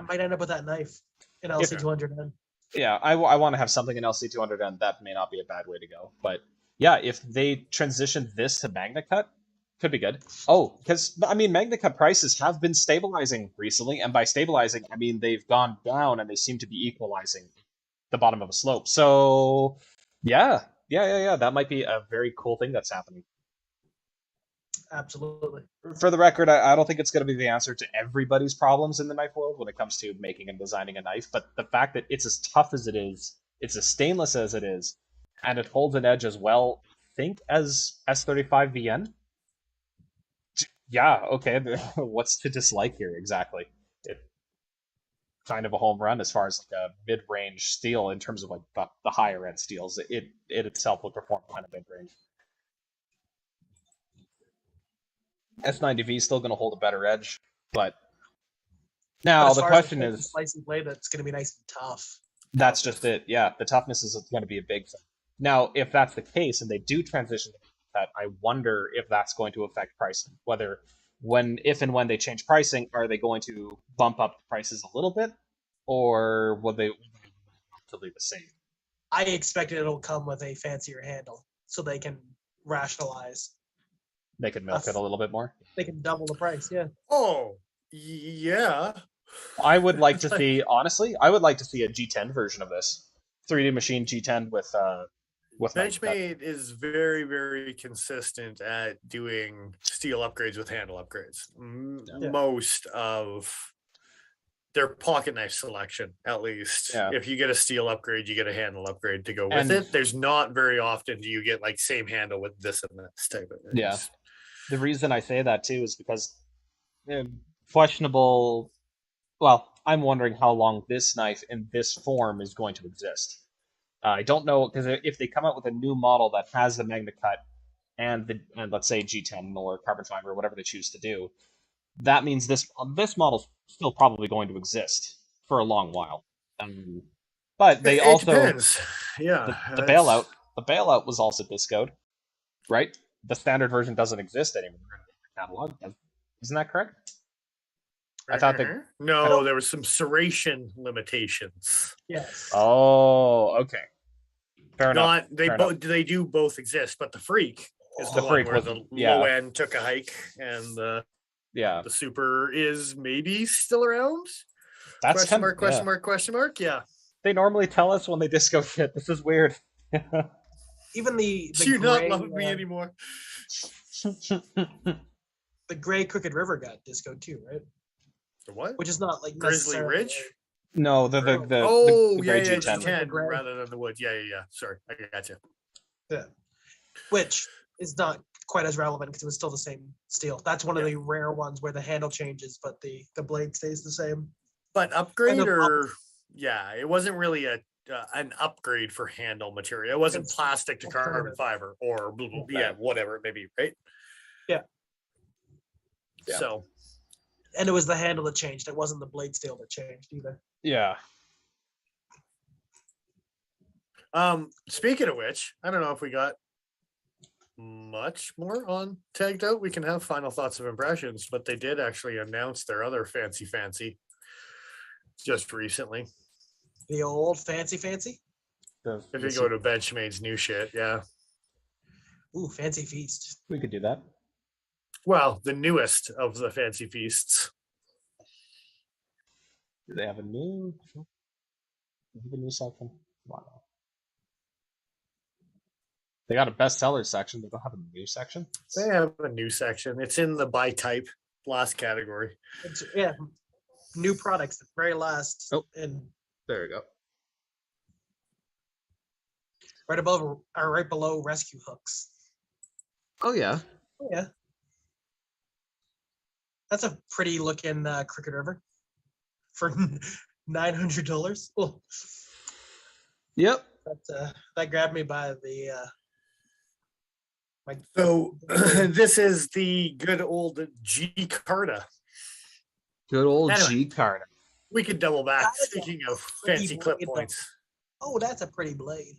might end up with that knife in LC200N. Yeah, I want to have something in LC200N. That may not be a bad way to go. But yeah, if they transition this to Magna Cut, could be good. Oh, because, I mean, Magna Cut prices have been stabilizing recently. And by stabilizing, I mean they've gone down and they seem to be equalizing the bottom of a slope. So, yeah. That might be a very cool thing that's happening. Absolutely. For the record, I don't think it's going to be the answer to everybody's problems in the knife world when it comes to making and designing a knife, but the fact that it's as tough as it is, it's as stainless as it is, and it holds an edge as well, I think, as S35VN? Yeah, okay, what's to dislike here exactly? It's kind of a home run as far as like a mid-range steel in terms of like the higher end steels. It itself will perform kind of mid-range. S90V is still going to hold a better edge, but now the question is, slicing blade that's going to be nice and tough. That's just it. Yeah, the toughness is going to be a big thing. Now, if that's the case and they do transition to that, I wonder if that's going to affect pricing. If and when they change pricing, are they going to bump up the prices a little bit, or will they relatively the same? I expect it'll come with a fancier handle, so they can rationalize. They could milk it a little bit more. They can double the price, yeah. Oh, yeah. I would like to see, honestly, I would like to see a G10 version of this. 3D machine G10 with Benchmade is very, very consistent at doing steel upgrades with handle upgrades. Yeah. Most of their pocket knife selection, at least. Yeah. If you get a steel upgrade, you get a handle upgrade to go with it. There's not very often do you get like same handle with this and this type of thing. Yeah. The reason I say that too is because questionable. Well, I'm wondering how long this knife in this form is going to exist. I don't know, because if they come out with a new model that has the Magna Cut and let's say G10 or carbon fiber or whatever they choose to do, that means this model's still probably going to exist for a long while. But they also depends. Yeah, the bailout was also discoed, right? The standard version doesn't exist anymore in the catalog. Isn't that correct? I thought there was some serration limitations. Yes. Oh, okay. Fair enough. They do both exist, but the Freak is the one where the low end took a hike, and the Super is maybe still around. That's question mark. Yeah. They normally tell us when they disco shit. This is weird. Even the you're not loving me anymore. The gray Crooked River got disco too, right? The what? Which is not like Grizzly Ridge. No, the gray G10 rather than the wood. Yeah. Sorry, I gotcha. Yeah, which is not quite as relevant because it was still the same steel. That's one of the rare ones where the handle changes, but the blade stays the same. But upgrade it wasn't really an upgrade for handle material. It wasn't plastic to carbon fiber or whatever it may be, right? Yeah. So And it was the handle that changed. It wasn't the blade steel that changed either. Yeah. Speaking of which, I don't know if we got much more on Tagged Out. We can have final thoughts of impressions, but they did actually announce their other fancy just recently. The old fancy. If you go to Benchmade's new shit, yeah. Ooh, fancy feast. We could do that. Well, the newest of the fancy feasts. Do they have a new? They have a new section. Wow. They got a bestseller section. They don't have a new section. They have a new section. It's in the by type last category. Yeah, new products. The very last. Oh. And There we go. right above or right below rescue hooks. Oh yeah. Oh, yeah. That's a pretty looking cricket river for $900. Oh, Yep. that grabbed me by the. So this is the good old G Carta. Good old Anyway. G Carter. We could double back. That is a Speaking of pretty fancy clip blade, though. points. Oh, that's a pretty blade.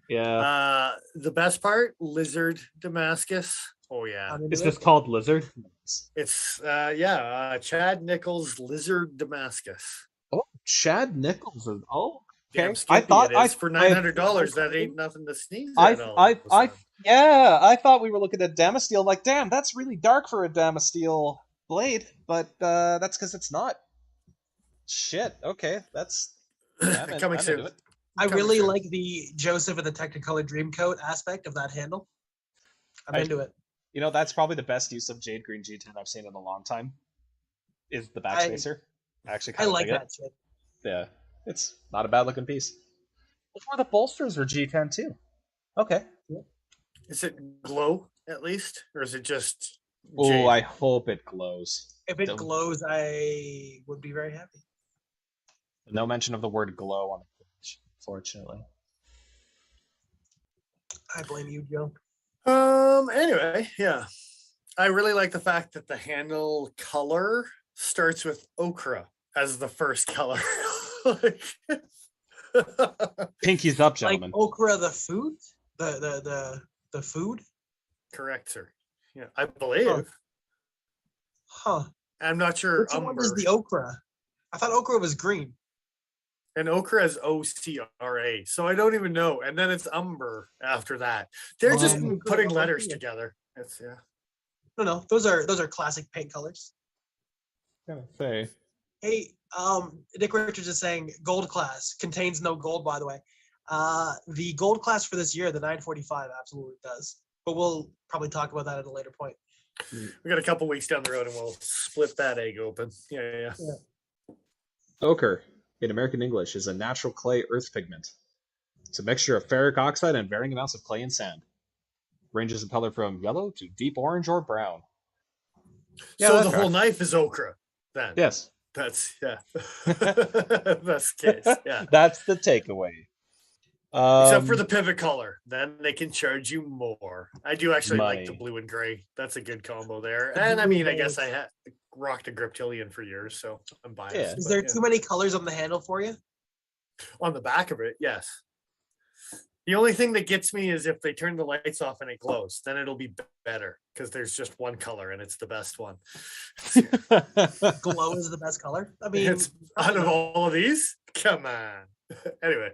Yeah. The best part, Lizard Damascus. Oh yeah. I'm into Is it. this called Lizard? It's Chad Nichols Lizard Damascus. Oh, Chad Nichols. Oh, Damn okay. skimpy it is. For $900, that ain't nothing to sneeze at. I thought we were looking at Damasteel. Like, damn, that's really dark for a Damasteel blade, but that's because it's not. Shit. Okay, that's Coming I'm soon. into it. I Coming really soon. like the Joseph and the Technicolor Dreamcoat aspect of that handle. I'm into it. You know, that's probably the best use of Jade Green G10 I've seen in a long time. Is the backspacer. I actually I kind of like dig that it. shit. Yeah, it's not a bad looking piece. Before the bolsters were G10 too. Okay. Is it glow at least? Or is it just Oh, jade? I hope it glows. If it Don't- glows, I would be very happy. No mention of the word glow on the page, fortunately. I blame you, Joe. Anyway, yeah. I really like the fact that the handle color starts with ochre as the first color. Like- Pinkies up, Like gentlemen. okra, the food, the food. Correct, sir. Yeah, I believe. Huh? I'm not sure. Which one Umber. is the okra? I thought okra was green. And ochre is OCRA. So I don't even know. And then it's umber after that. They're just Oh. putting letters together. It's yeah. No, those are classic paint colors. Gonna say. Hey, Nick Richards is saying gold class contains no gold, by the way. The gold class for this year, the 945, absolutely does. But we'll probably talk about that at a later point. We got a couple weeks down the road and we'll split that egg open. Yeah. Ochre, in American English, is a natural clay earth pigment. It's a mixture of ferric oxide and varying amounts of clay and sand. Ranges in color from yellow to deep orange or brown. Yeah, So that's the fair. whole knife is ochre then. Yes. That's Best case. Yeah. That's the takeaway. Except for the pivot color, then they can charge you more. I do actually like the Money. blue and gray. That's a good combo there. The And I blue mean, I and guess gray. I had rocked a Griptilian for years, so I'm biased. Yeah. Is but there yeah. too many colors on the handle for you? On the back of it? Yes. The only thing that gets me is if they turn the lights off and it glows, then it'll be better because there's just one color and it's the best one. Glow is the best color. I mean, It's out of all of these. Come on. Anyway,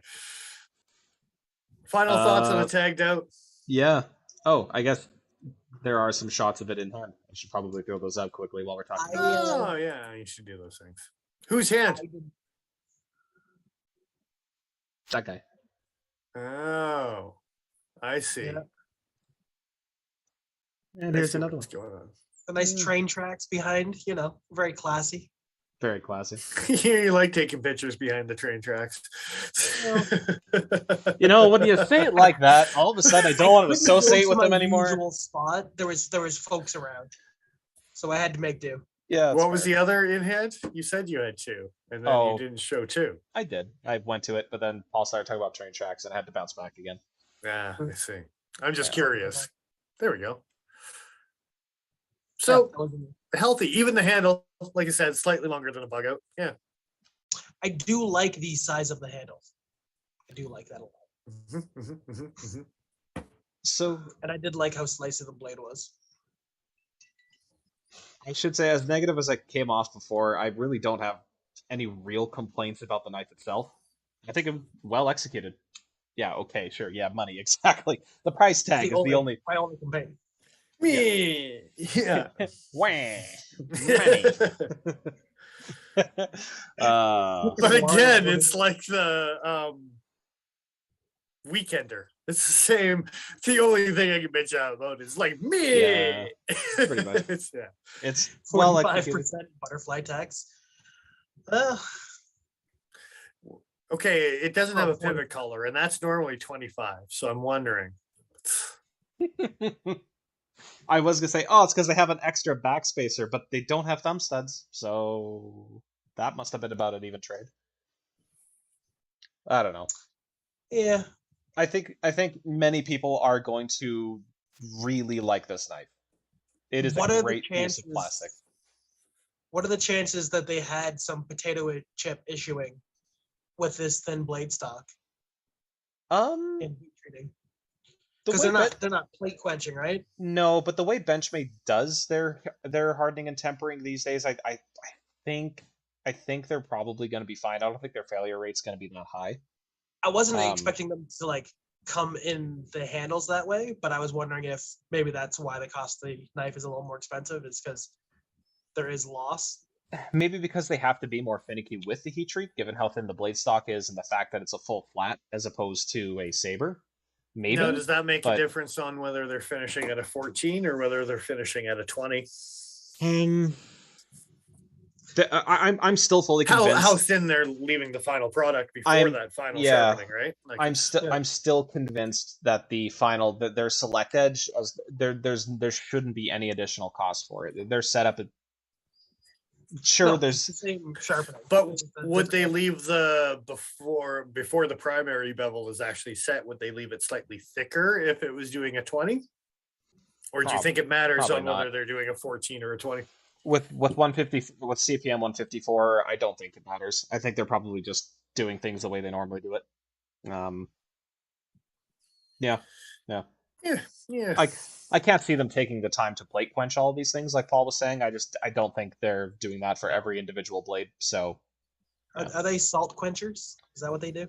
final thoughts on the tagged out. Yeah. Oh, I guess there are some shots of it in hand. I should probably throw those out quickly while we're talking. I, about Oh yeah, you should do those things. Whose hand? that guy. Oh, I see. Yeah. And I here's see another one. what's going on. The nice train tracks behind, very classy. Very classy. You like taking pictures behind the train tracks. You know, when you say it like that, all of a sudden I don't want to Couldn't go associate to with my them anymore. usual spot. There was folks around, so I had to make do. Yeah. What was the other in hand? You said you had two, and then Oh. you didn't show two. I did. I went to it, but then Paul started talking about train tracks and I had to bounce back again. Ah, I see. I'm just Yeah. curious. There we go. So Yeah, that was in healthy. Even the handle, like I said, slightly longer than a Buggedout. Yeah. I do like the size of the handle. I do like that a lot. So And I did like how slicey the blade was. I should say, as negative as I came off before, I really don't have any real complaints about the knife itself. I think I'm well executed. Yeah, okay, sure. Yeah, money, exactly. The price tag is the only. My only complaint. Me. Yeah. Wah, money. But again, it's like the Weekender. It's the same. The only thing I can bitch out about is like me. Yeah, pretty much. It's well 45% executed. butterfly tax. Okay, it doesn't have a pivot color, and that's normally 25. So I'm wondering. I was gonna say, oh, it's because they have an extra backspacer, but they don't have thumb studs, so that must have been about an even trade. I don't know. Yeah. I think many people are going to really like this knife. It is a great piece of plastic. What are the chances that they had some potato chip issuing with this thin blade stock in heat treating? Because they're not plate quenching, right? No, but the way Benchmade does their hardening and tempering these days, I think they're probably going to be fine. I don't think their failure rate's going to be that high. I wasn't expecting them to like come in the handles that way, but I was wondering if maybe that's why the cost of the knife is a little more expensive. It's because there is loss. Maybe because they have to be more finicky with the heat treat, given how thin the blade stock is and the fact that it's a full flat as opposed to a saber. Maybe. Now, does that make a difference on whether they're finishing at a 14 or whether they're finishing at a 20? I'm still fully convinced. How thin they're leaving the final product before that final sharpening, right? Like, I'm still convinced that the final their select edge there shouldn't be any additional cost for it. Their setup. There's the same sharpening. But would they leave the before the primary bevel is actually set? Would they leave it slightly thicker if it was doing a 20? Or do you think it matters on whether they're doing a 14 or a 20? With 150 with CPM 154, I don't think it matters. I think they're probably just doing things the way they normally do it. Yeah. I can't see them taking the time to plate quench all of these things like Paul was saying. I don't think they're doing that for every individual blade. So are they salt quenchers? Is that what they do?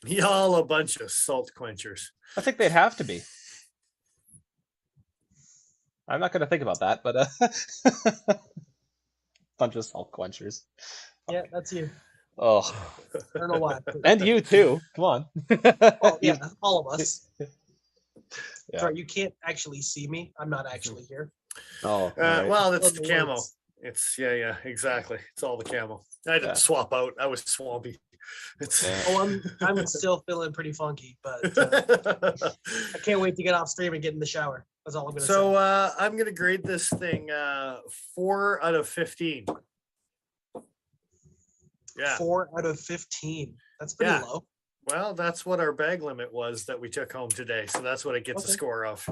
Y'all a bunch of salt quenchers. I think they'd have to be. I'm not going to think about that, but bunch of salt quenchers. Yeah, that's you. Oh, I don't know why. And you too. Come on. Well, yeah, all of us. Yeah. Sorry, you can't actually see me. I'm not actually here. Oh, right. Well, that's the camo. It's exactly. It's all the camo. I didn't swap out. I was swampy. I'm still feeling pretty funky, but I can't wait to get off stream and get in the shower. That's all I'm gonna say. So I'm gonna grade this thing 4 out of 15. Yeah. 4 out of 15. That's pretty low. Well, that's what our bag limit was that we took home today. So that's what it gets a score of.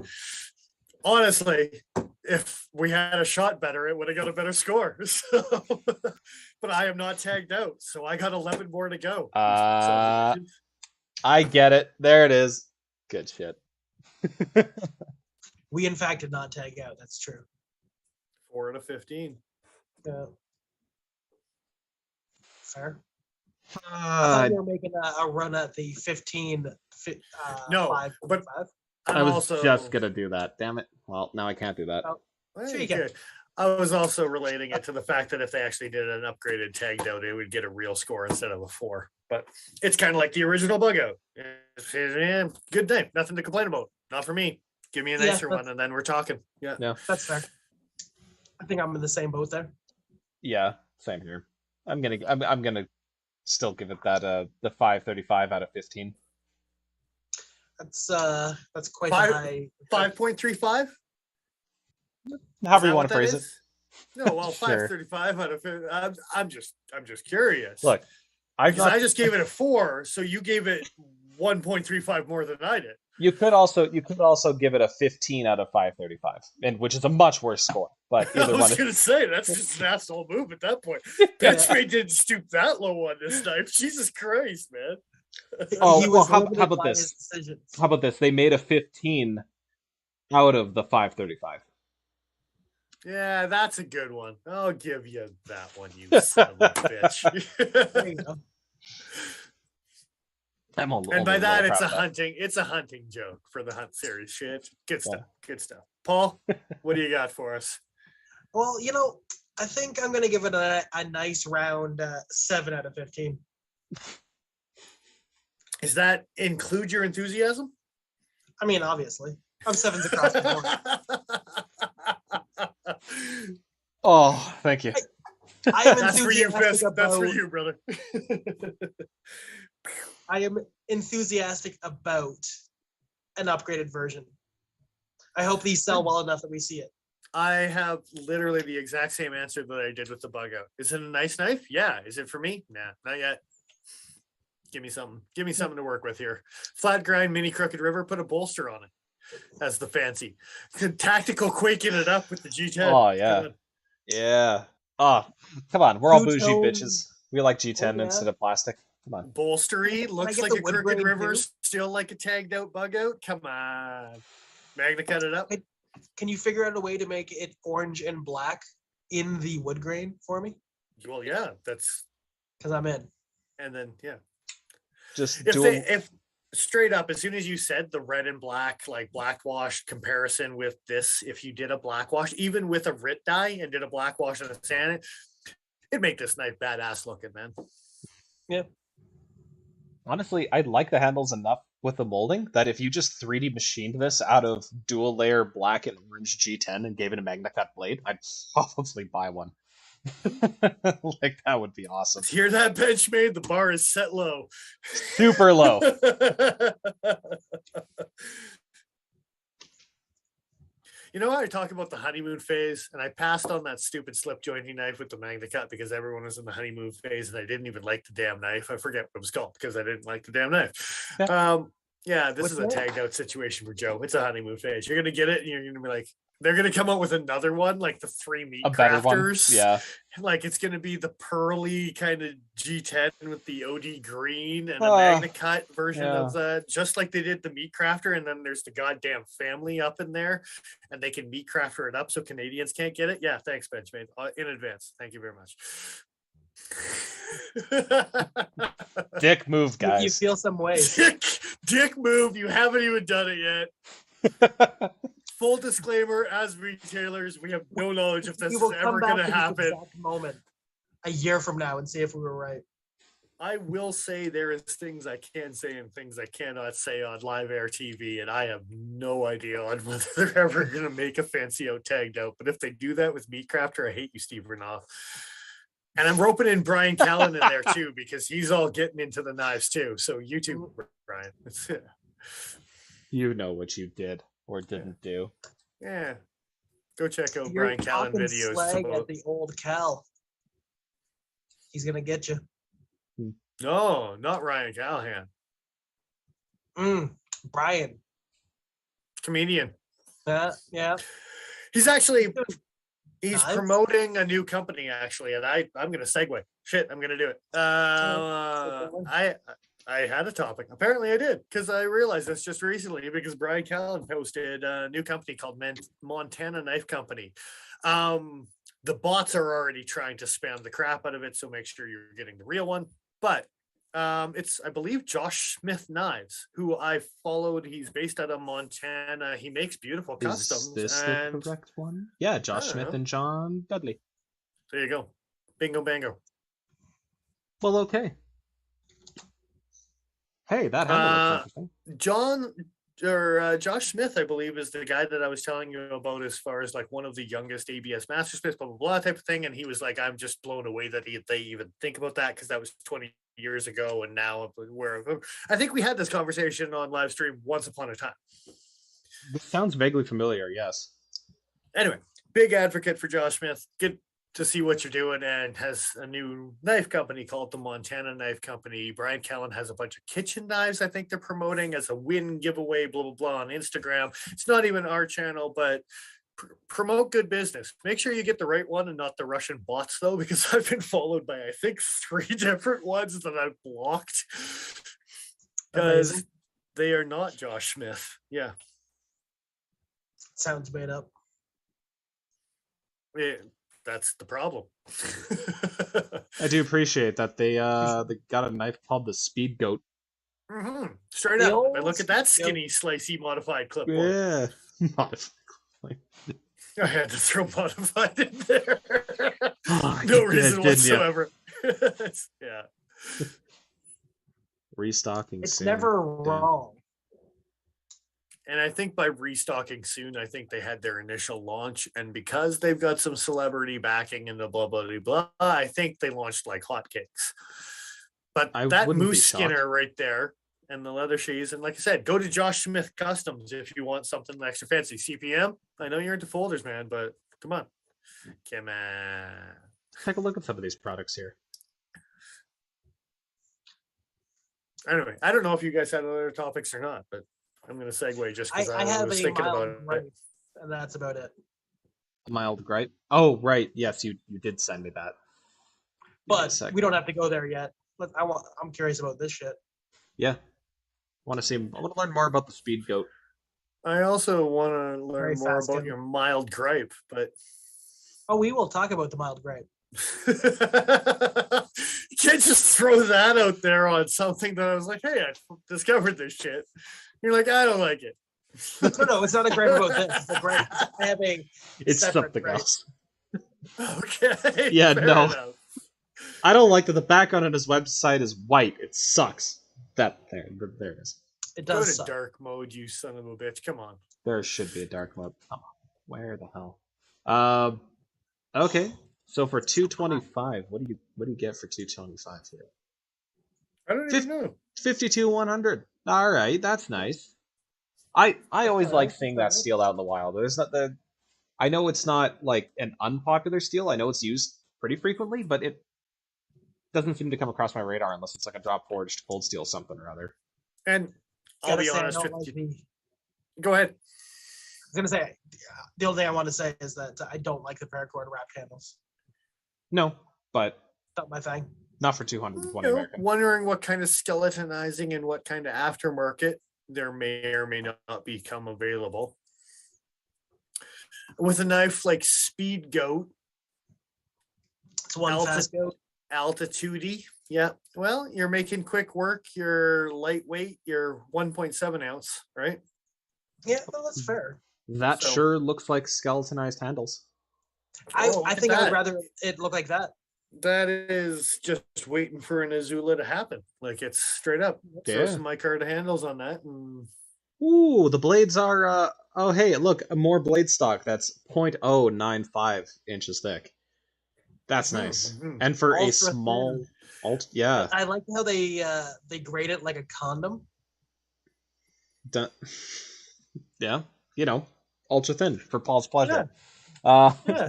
Honestly, if we had a shot better, it would have got a better score. So, but I am not tagged out. So I got 11 more to go. I get it. There it is. Good shit. We, in fact, did not tag out. That's true. 4 out of 15. Yeah. Fair. I thought you were making a run at the 15. No, 5, but I was just gonna do that. Damn it! Well, now I can't do that. Sure you can. I was also relating it to the fact that if they actually did an upgraded tagged out, it would get a real score instead of a 4. But it's kind of like the original Buggedout. Good name, nothing to complain about. Not for me. Give me a nicer one, and then we're talking. Yeah, that's fair. I think I'm in the same boat there. Yeah, same here. I'm gonna still give it that the 5.35 out of 15. That's quite high. 5.35. However you want to phrase it. No, well, 5.35 out of 15. I'm just curious. Look, I just gave it a 4, so you gave it 1.35 more than I did. You could also give it a 15 out of 535, and which is a much worse score. But I either was one. gonna say that's just an asshole move at that point. Yeah. Benchmade didn't stoop that low on this knife. Jesus Christ, man. Oh, He well, was how limited about by this? his decisions. How about this? They made a 15 out of the 535. Yeah, that's a good one. I'll give you that one, you son of a bitch. There you go. I'm And by that, it's a proud hunting joke for the hunt series. Shit, good Yeah. stuff. Good stuff. Paul, what do you got for us? Well, I think I'm gonna give it a nice round 7 out of 15. Does that include your enthusiasm? I mean, obviously, I'm 7s across the board. Oh, thank you. I am That's for you, enthusiastic Fisk. That's for about- you, brother. I am enthusiastic about an upgraded version. I hope these sell well enough that we see it. I have literally the exact same answer that I did with the Buggedout. Is it a nice knife? Yeah. Is it for me? Nah, not yet. Give me something. Give me something to work with here. Flat grind, mini crooked river. Put a bolster on it. That's the fancy. Tactical quaking it up with the G10. Oh, yeah. Yeah. Oh, come on. We're all bougie Two-tone. bitches. We like G10 Oh, yeah. instead of plastic. Come on. Bolstery. Looks get like the a wood crooked grain river. too? Still like a tagged out Buggedout. Come on. Magna cut it up. Hey. Can you figure out a way to make it orange and black in the wood grain for me? Well, yeah. That's Because I'm in. and then yeah. Just If straight up, as soon as you said the red and black, like black wash comparison with this, if you did a black wash, even with a Rit dye and did a black wash and a sand, it'd make this knife badass looking, man. Yeah. honestly, I like the handles enough with the molding that if you just 3D machined this out of dual layer black and orange G10 and gave it a Magna Cut blade, I'd probably buy one. Like, that would be awesome. Hear that, Benchmade? The bar is set low. Super low. You know what? I talk about the honeymoon phase, and I passed on that stupid slip jointing knife with the Magna Cut because everyone was in the honeymoon phase, and I didn't even like the damn knife. I forget what it was called because I didn't like the damn knife. Yeah, this What's is a that? tagged out situation for Joe. It's a honeymoon phase. You're gonna get it, and you're gonna be like, they're gonna come out with another one, like the 3 meat A better one. crafters. Yeah. Like it's gonna be the pearly kind of G10 with the OD green and a Magna Cut version of that, just like they did the meat crafter. And then there's the goddamn family up in there, and they can meat crafter it up so Canadians can't get it. Yeah, thanks, Benchmade, in advance. Thank you very much. Dick move, You guys. feel some way. Dick move. You haven't even done it yet. Full disclaimer: as retailers, we have no knowledge if this We is will come ever back going to to this happen. exact moment a year from now and see if we were right. I will say there is things I can say and things I cannot say on live air TV, and I have no idea on whether they're ever going to make a fancy out tagged out. But if they do that with Meat Crafter, I hate you, Steve Renault. And I'm roping in Brian Callen in there too, because he's all getting into the knives too. So you too, Brian. You know what you did or didn't do. Yeah. Go check out You're Brian Callen talking videos. slag about- at the old Cal. He's gonna get you. No, not Ryan Callahan. Brian. Comedian. Yeah. He's actually he's Nice. promoting a new company actually, and I'm gonna segue. Shit, I'm gonna do it. I had a topic. Apparently I did, because I realized this just recently because Brian Callen posted a new company called Montana Knife Company. The bots are already trying to spam the crap out of it, so make sure you're getting the real one. But it's, I believe, Josh Smith Knives, who I followed. He's based out of Montana. He makes beautiful customs. Is this and the correct one? Yeah, Josh I don't Smith know. and John Dudley. There you go. Bingo bango. Well, okay. Hey, that handle looks interesting. Josh Smith, I believe, is the guy that I was telling you about as far as like one of the youngest ABS mastersmiths, blah, blah, blah type of thing. And he was like, I'm just blown away that they even think about that, because that was 20 years ago. And now I think we had this conversation on live stream once upon a time. This sounds vaguely familiar, yes. Anyway, big advocate for Josh Smith. Good to see what you're doing, and has a new knife company called the Montana Knife Company. Brian Callen has a bunch of kitchen knives I think they're promoting as a win giveaway, blah, blah, blah on Instagram. It's not even our channel, but promote good business. Make sure you get the right one and not the Russian bots, though, because I've been followed by, I think, 3 different ones that I've blocked because they are not Josh Smith. Yeah. Sounds made up. Yeah, that's the problem. I do appreciate that they got a knife called the Speed Goat. Straight The up. old I look at that Speed Goat. skinny, slicey, modified clipboard. Yeah. I had to throw modified in there. Oh, No you did, reason didn't you? whatsoever. Yeah. Restocking It's soon. never Yeah. wrong. And I think by restocking soon, I think they had their initial launch. And because they've got some celebrity backing and the blah, blah, blah, blah, I think they launched like hotcakes. But I that wouldn't be moose shocked. skinner right there and the leather shoes. And like I said, go to Josh Smith Customs if you want something extra fancy. CPM, I know you're into folders, man, but come on. Come on. Take a look at some of these products here. Anyway, I don't know if you guys had other topics or not, but I'm going to segue just because I I have was a thinking mild about it. gripe, and that's about it. A mild gripe. Oh, right. Yes, you did send me that. Give me a But second. we don't have to go there yet. I'm curious about this shit. Yeah. I want to learn more about the Speed Goat. I also want to learn Very more fast about guy. your mild gripe, but Oh, we will talk about the mild gripe. you can't just throw that out there on something that I was like, hey, I discovered this shit. You're like, I don't like it. No, it's not a gripe about this. It's a gripe. I have a It's separate something gripe. else. Okay. Yeah, fair no. enough. I don't like that the background on his website is white. It sucks. There it is. It Go does to suck. dark mode, you son of a bitch. Come on. There should be a dark mode. Come on. Where the hell? Okay. So for 225, what do you get for 225 here? I don't even know. 52-100. All right, that's nice. I always like seeing that steel out in the wild. There's not the. I know it's not like an unpopular steel. I know it's used pretty frequently, but it doesn't seem to come across my radar unless it's like a drop forged cold steel something or other. And I'll Gotta be say, I honest don't with like you. the. Go ahead. I was gonna say the only thing I want to say is that I don't like the paracord wrapped handles. No, but Not my thing. not for 220 You know, American. wondering what kind of skeletonizing and what kind of aftermarket there may or may not become available. With a knife like Speed Goat, It's one Alpha- fast goat. Altitude, yeah. Well, you're making quick work. You're lightweight. You're 1.7 ounce, right? Yeah, well, that's fair. That So- sure looks like skeletonized handles. I look at think I would that. rather it look like that. That is just waiting for an Azula to happen. Like it's straight up. Throw Yeah. some micarta handles on that. And Ooh, the blades are. Oh, hey, look, more blade stock. That's 0.095 inches thick. That's nice. mhm. And for a Ultra small yeah. I like how they grade it like a condom. Dun- yeah, ultra thin for Paul's pleasure. Yeah. Yeah.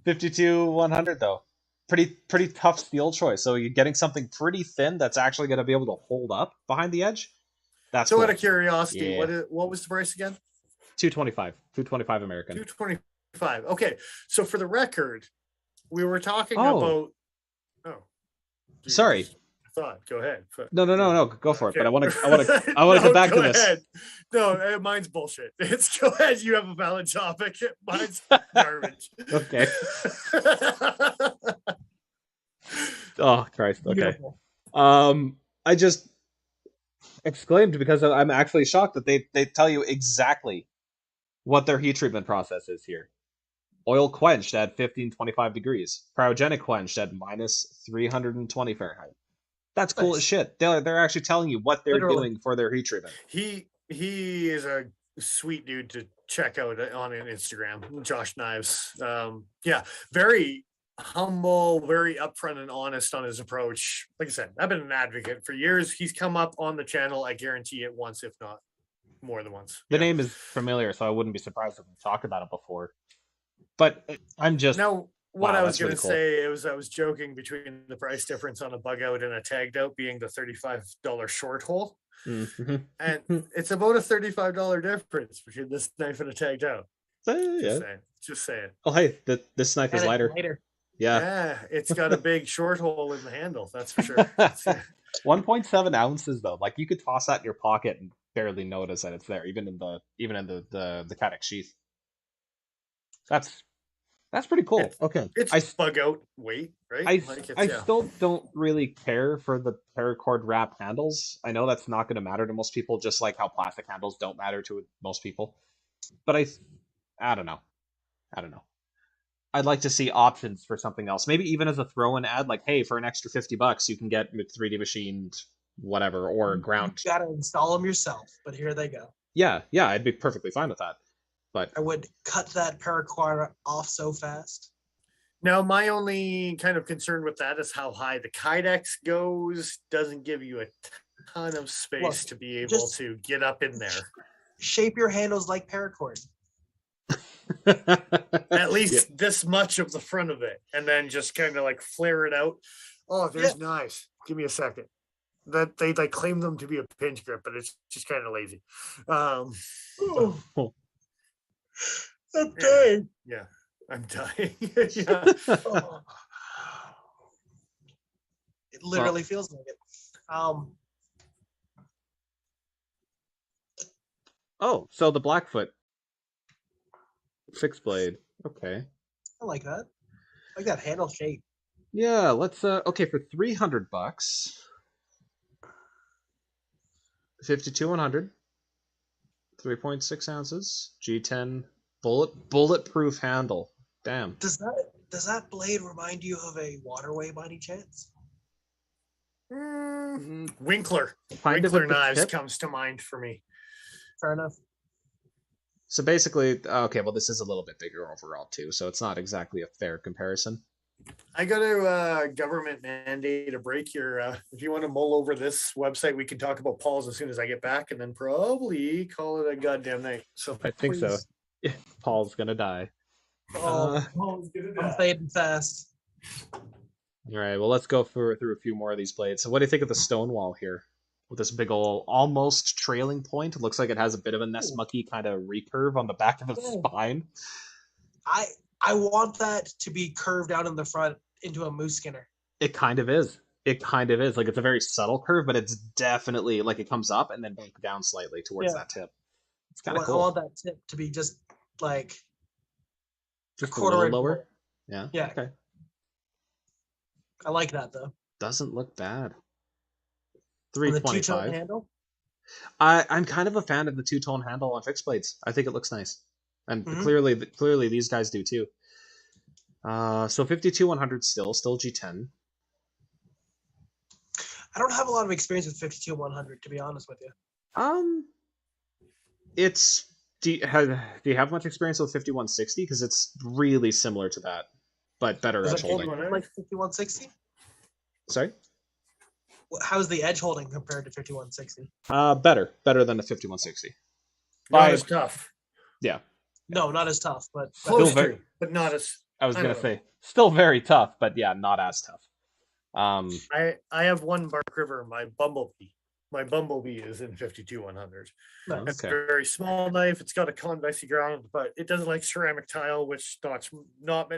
52-100 though. Pretty tough steel choice. So you're getting something pretty thin that's actually going to be able to hold up behind the edge. That's so cool. out of curiosity, Yeah. what was the price again? 225 American. 225. Okay. So for the record, we were talking Oh. about Jesus. Sorry. Thought. Go ahead. No, go for it. Okay. But I want to come back to go this. ahead. No, mine's bullshit. It's go ahead. You have a valid topic. Mine's garbage. Okay. Oh Christ. Okay. Beautiful. I just exclaimed because I'm actually shocked that they tell you exactly what their heat treatment process is here. Oil quenched at 1525 degrees. Cryogenic quenched at minus 320 Fahrenheit. That's cool Nice. as shit. They're actually telling you what they're Literally. doing for their heat treatment. He is a sweet dude to check out on Instagram, Josh Knives. Yeah, very humble, very upfront and honest on his approach. Like I said, I've been an advocate for years. He's come up on the channel, I guarantee it, once, if not more than once. The Yeah. name is familiar, so I wouldn't be surprised if we talked about it before. But I'm just Now, What Wow, I was that's going really to cool. say was I was joking between the price difference on a Buggedout and a Taggedout being the $35 short hole. Mhm. And it's about a $35 difference between this knife and a Taggedout. Yeah. Just saying. Just saying. Oh, hey, this knife is And it's lighter. later. Yeah. Yeah, it's got a big short hole in the handle. That's for sure. 1.7 ounces though. Like you could toss that in your pocket and barely notice that it's there, even in the Cadex sheath. That's pretty cool. It's Okay. it's bug out weight, right? Like I it's yeah. still don't really care for the paracord wrap handles. I know that's not going to matter to most people, just like how plastic handles don't matter to most people. But I don't know. I don't know. I'd like to see options for something else. Maybe even as a throw-in ad, like, hey, for an extra $50, you can get 3D machined whatever or You ground. gotta install them yourself, but here they go. Yeah, I'd be perfectly fine with that. But I would cut that paracord off so fast. Now, my only kind of concern with that is how high the Kydex goes. Doesn't give you a ton of space Look, to be able just- to get up in there. Shape your handles like paracord. At least this much of the front of it, and then just kind of like flare it out. Oh, there's knives. Give me a second. That they claim them to be a pinch grip, but it's just kind of lazy. I'm dying. Yeah, I'm dying. Yeah. It literally feels like it. Oh, so the Blackfoot fixed blade. Okay. I like that. I like that handle shape. Yeah, let's okay, for $300. 52-100. 3.6 ounces. G10 bulletproof handle. Damn. Does that blade remind you of a waterway by any chance? Winkler. Kind of Winkler at the knives tip. comes to mind for me. Fair enough. So basically, okay, well, this is a little bit bigger overall too, so it's not exactly a fair comparison. I got a government mandate to break your. If you want to mull over this website, we can talk about Paul's as soon as I get back, and then probably call it a goddamn night. So I think so. Please. Paul's gonna die. Oh, I'm fading fast. All right, well, let's go through a few more of these blades. So what do you think of the Stonewall here? With this big ol' almost trailing point. It looks like it has a bit of a Nessmucky kind of recurve on the back of the spine. I want that to be curved out in the front into a moose skinner. It kind of is. It kind of is. Like, it's a very subtle curve, but it's definitely, like, it comes up and then back down slightly towards that tip. It's kind of cool. I want that tip to be just like just quarter a little inch lower. Yeah. Yeah. Okay. I like that though. Doesn't look bad. And the two-tone 325. handle. I'm kind of a fan of the two-tone handle on fixed blades. I think it looks nice, and clearly these guys do too. So 52-100 still G10. I don't have a lot of experience with 52-100, to be honest with you. It's do you have much experience with 5160? Because it's really similar to that, but better Is edge it holding. like 5160? Sorry. How's the edge holding compared to 5160? Better than the 5160. Not as tough. Yeah. No, not as tough, but Close very- to, but not as. I was I gonna don't say still very tough, but yeah, not as tough. I have one Bark River, my Bumblebee. My Bumblebee is in 52-100. nice. It's Okay. a very small knife. It's got a convexy ground, but it doesn't like ceramic tile, which not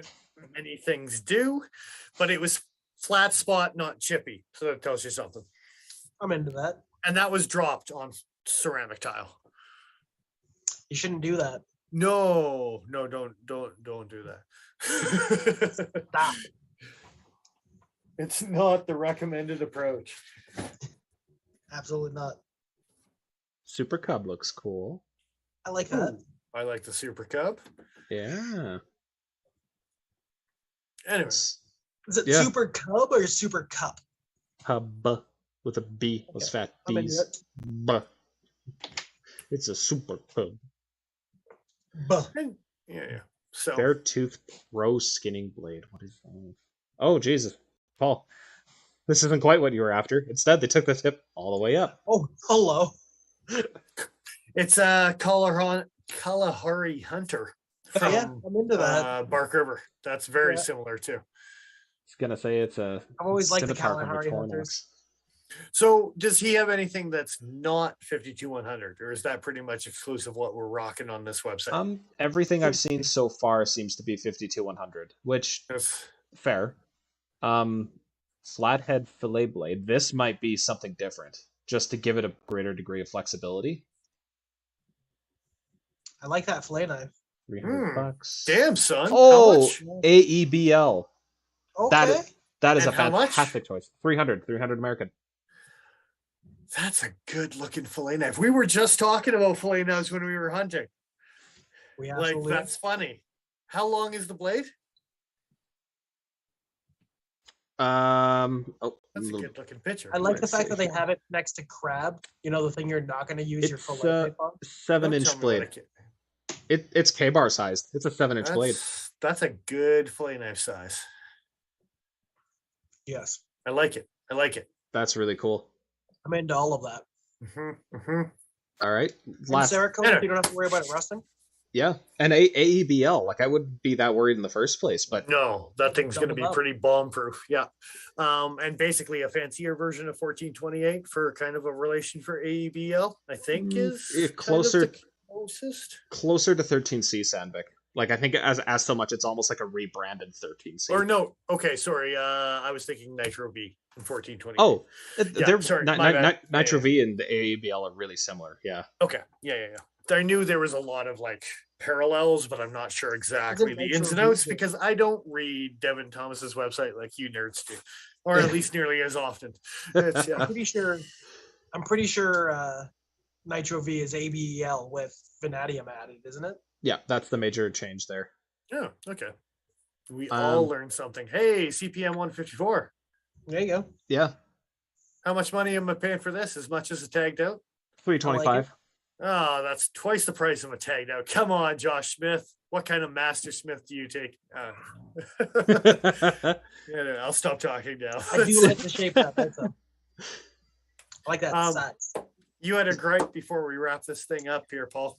many things do. But it was flat spot, not chippy. So that tells you something. I'm into that. And that was dropped on ceramic tile. You shouldn't do that. No, don't do that. Stop. It's not the recommended approach. Absolutely not. Super Cub looks cool. I like that. I like the Super Cub. Yeah. Anyway, Is it Yeah. Super Cub or Super Cup? Cub with a B. Those fat I'm into B's. it. Buh. It's a Super Cub. Buh. yeah. So Fair Tooth Pro Skinning Blade. What is that? Oh, Jesus. Paul. This isn't quite what you were after. Instead, they took the tip all the way up. Oh, hello. it's a Kalahari Hunter from Yeah, I'm into that. Bark River. That's very Yeah. similar too. I was gonna say it's a I've always liked the scimitar from Kalahari Victorinox. hunters. So does he have anything that's not 52-100, or is that pretty much exclusive what we're rocking on this website? Everything I've seen so far seems to be 52-100, which Yes. fair. Flathead fillet blade. This might be something different, just to give it a greater degree of flexibility. I like that fillet knife. $300. Damn, son. How Oh, much? AEBL. Okay. That is And a how much? fantastic choice. 300 American. That's a good looking fillet knife. We were just talking about fillet knives when we were hunting. We Like, absolutely. that's funny. How long is the blade? Oh, That's a good looking picture. I like the Let's fact see that they here. have it next to crab. You know, the thing you're not going to use your It's fillet a knife on. Don't 7-inch tell me what I blade. can- It's K-bar sized. It's a 7-inch blade. That's a good fillet knife size. Yes. I like it. I like it. That's really cool. I'm into all of that. All right, And last Cerakote, you don't have to worry about it rusting. yeah, and AEBL. Like I wouldn't be that worried in the first place, but No, that thing's going to be Doubled up. pretty bomb proof. Yeah. And basically a fancier version of 1428 for kind of a relation for AEBL, I think is closer kind of the closest. closer to 13C Sandvik. Like I think as so much, it's almost like a rebranded 13C. Or no, okay, sorry. I was thinking Nitro V in 1428. Oh, Yeah, they're sorry, my bad. Nitro Yeah. V and the AEBL are really similar. Yeah. Okay. Yeah. I knew there was a lot of like parallels, but I'm not sure exactly the ins and Nitro outs V. because I don't read Devin Thomas's website like you nerds do, or at least nearly as often. It's, I'm pretty sure Nitro V is ABEL with vanadium added, isn't it? Yeah, that's the major change there. yeah, okay. We all Um, learned something. Hey, CPM 154. There you go. Yeah, How much money am I paying for this? As much as a tagged out? 325. Oh, that's twice the price of a tagged out. Come on, Josh Smith. What kind of master smith do you take? Yeah, no, I'll stop talking now. I do like the shape of that bit, though. I like that size. You had a gripe before we wrap this thing up here, Paul.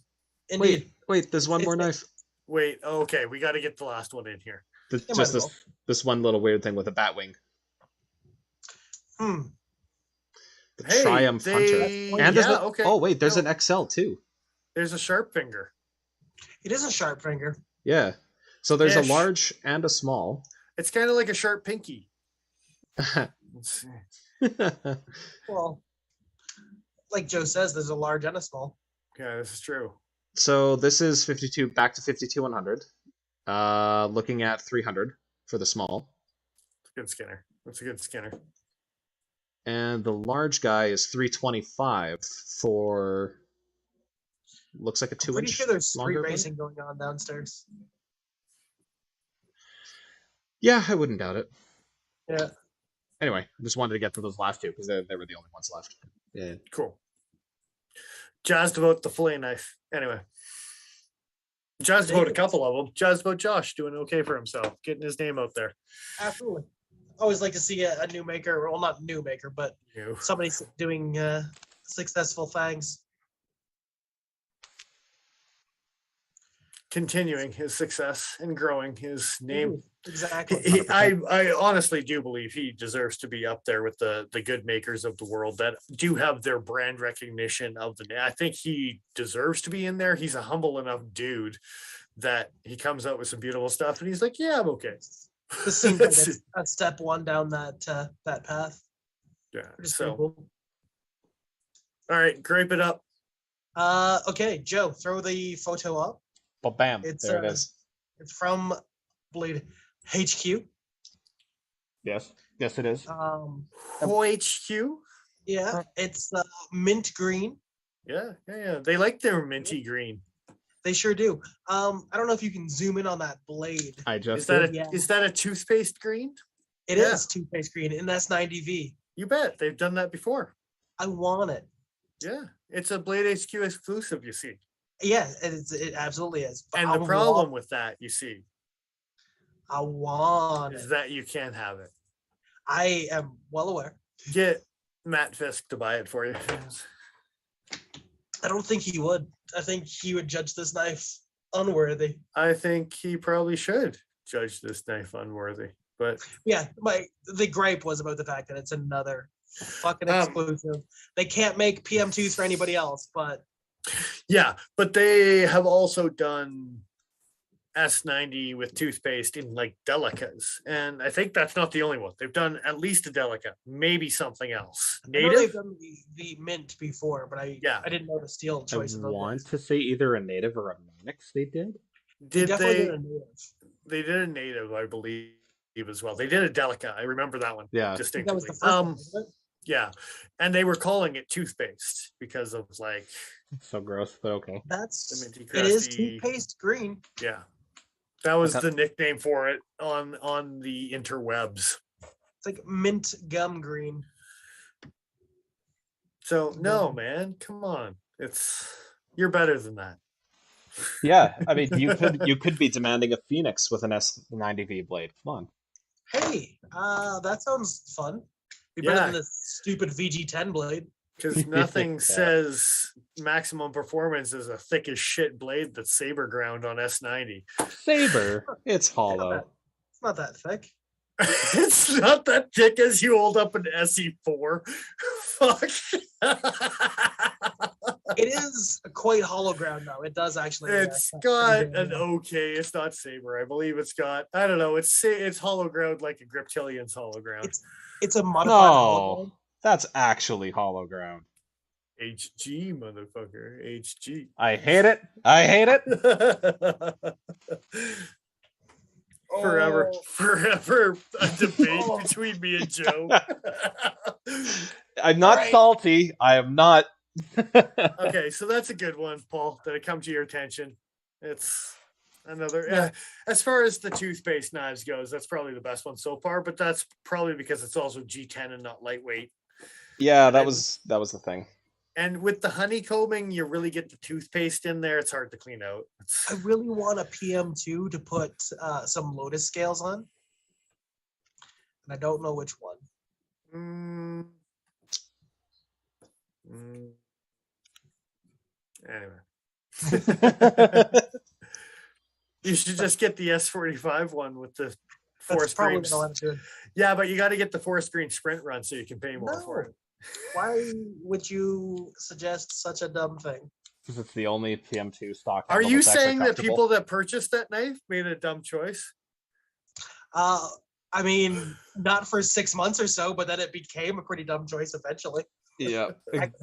Indeed. Wait, there's one more It's- knife. Wait, okay, we got to get the last one in here. might Just as this one little weird thing with a bat wing. Hmm. The Hey, Triumph Hunter. they- And there's yeah, a, okay. oh wait, there's No. an XL too. There's a sharp finger. It is a sharp finger. Yeah. So there's Ish. a large and a small. It's kind of like a sharp pinky. Let's see. Well, like Joe says, there's a large and a small. Yeah, this is true. So this is 52 back to 52-100. Looking at 300 for the small. It's a good skinner. That's a good skinner. And the large guy is 325 for looks like a Pretty 2-inch sure there's street longer blade. racing going on downstairs. Yeah, I wouldn't doubt it. Yeah. Anyway, I just wanted to get to those last two because they were the only ones left. Yeah. Cool. Jazzed about the fillet knife. Anyway. Jazzed about a couple of them. Jazzed about Josh doing okay for himself, getting his name out there. Absolutely. Always like to see a new maker, well, not new maker, but You. somebody doing successful things. Continuing his success and growing his name. Exactly. I honestly do believe he deserves to be up there with the good makers of the world that do have their brand recognition of the name. I think he deserves to be in there. He's a humble enough dude that he comes out with some beautiful stuff and he's like, yeah, I'm okay. This seems like a step one down that that path. Yeah. Which is So, pretty cool. all right, grape it up. Okay, Joe, throw the photo up. But bam, It's, there it is. It's from, I believe, HQ. Yes, yes, it is. HQ. Yeah, it's mint green. Yeah. They like their minty green. They sure do. I don't know if you can zoom in on that blade. I Is just that did. Yeah. is that a toothpaste green? It Yeah. is toothpaste green, and that's 90V. You bet. They've done that before. I want it. Yeah. It's a Blade HQ exclusive, you see. Yeah, it absolutely is. But And I the problem want, with that, you see, I want is it. that you can't have it. I am well aware. Get Matt Fisk to buy it for you. I don't think he would. I think he would judge this knife Unworthy. I think he probably should judge this knife unworthy. But Yeah, the gripe was about the fact that it's another fucking Um, exclusive. They can't make PM2s for anybody else, but yeah, but they have also done S90 with toothpaste in like Delicas. And I think that's not the only one. They've done at least a Delica, maybe something else. I know they've Native? done the mint before, but I Yeah. didn't know the steel I choice of those want guys. to say either a native or a mix they did. Did definitely they? did a native. They did a native, I believe, as well. They did a Delica. I remember that one Yeah. I think that was distinctly. the first one, wasn't it? Yeah, and they were calling it toothpaste because of like So gross, but okay. the That's minty it is crusty. toothpaste green. Yeah, that was Okay. the nickname for it on the interwebs. It's like mint gum green. So no, man, come on, you're better than that. Yeah, I mean, you could be demanding a Phoenix with an S90V blade. Come on. Hey, that sounds fun. Be better Yeah. than this stupid VG10 blade. Because nothing Yeah. says maximum performance is a thick as shit blade that's saber ground on S90. Saber, it's It's not hollow. that- It's not that thick. It's not that thick as you hold up an SE4. Fuck. It is quite hollow ground though. It does actually. It's cut got pretty damn an well. okay. It's not saber. I believe it's got. I don't know. It's hollow ground like a Griptilian's hollow ground. It's a modified hollow ground. No, that's actually hollow ground. HG motherfucker. HG. I hate it. I hate it. Forever a debate Oh. between me and Joe. I'm not Alright. salty. I am not. Okay, so that's a good one, Paul. Did it come to your attention? It's another. Yeah. As far as the toothpaste knives goes, that's probably the best one so far. But that's probably because it's also G10 and not lightweight. Yeah, that And- was the thing. And with the honeycombing, you really get the toothpaste in there. It's hard to clean out. It's- I really want a PM2 to put some Lotus scales on, and I don't know which one. Mm. Mm. Anyway. You should just get the S45 one with the That's forest probably green. what I'll end up doing. Yeah, but you got to get the forest green sprint run so you can pay more for No. it. Why would you suggest such a dumb thing? Because it's the only PM2 stock. Are handle you that's actually saying that comfortable. people that purchased that knife made a dumb choice? I mean, not for 6 months or so, but then it became a pretty dumb choice eventually. Yeah,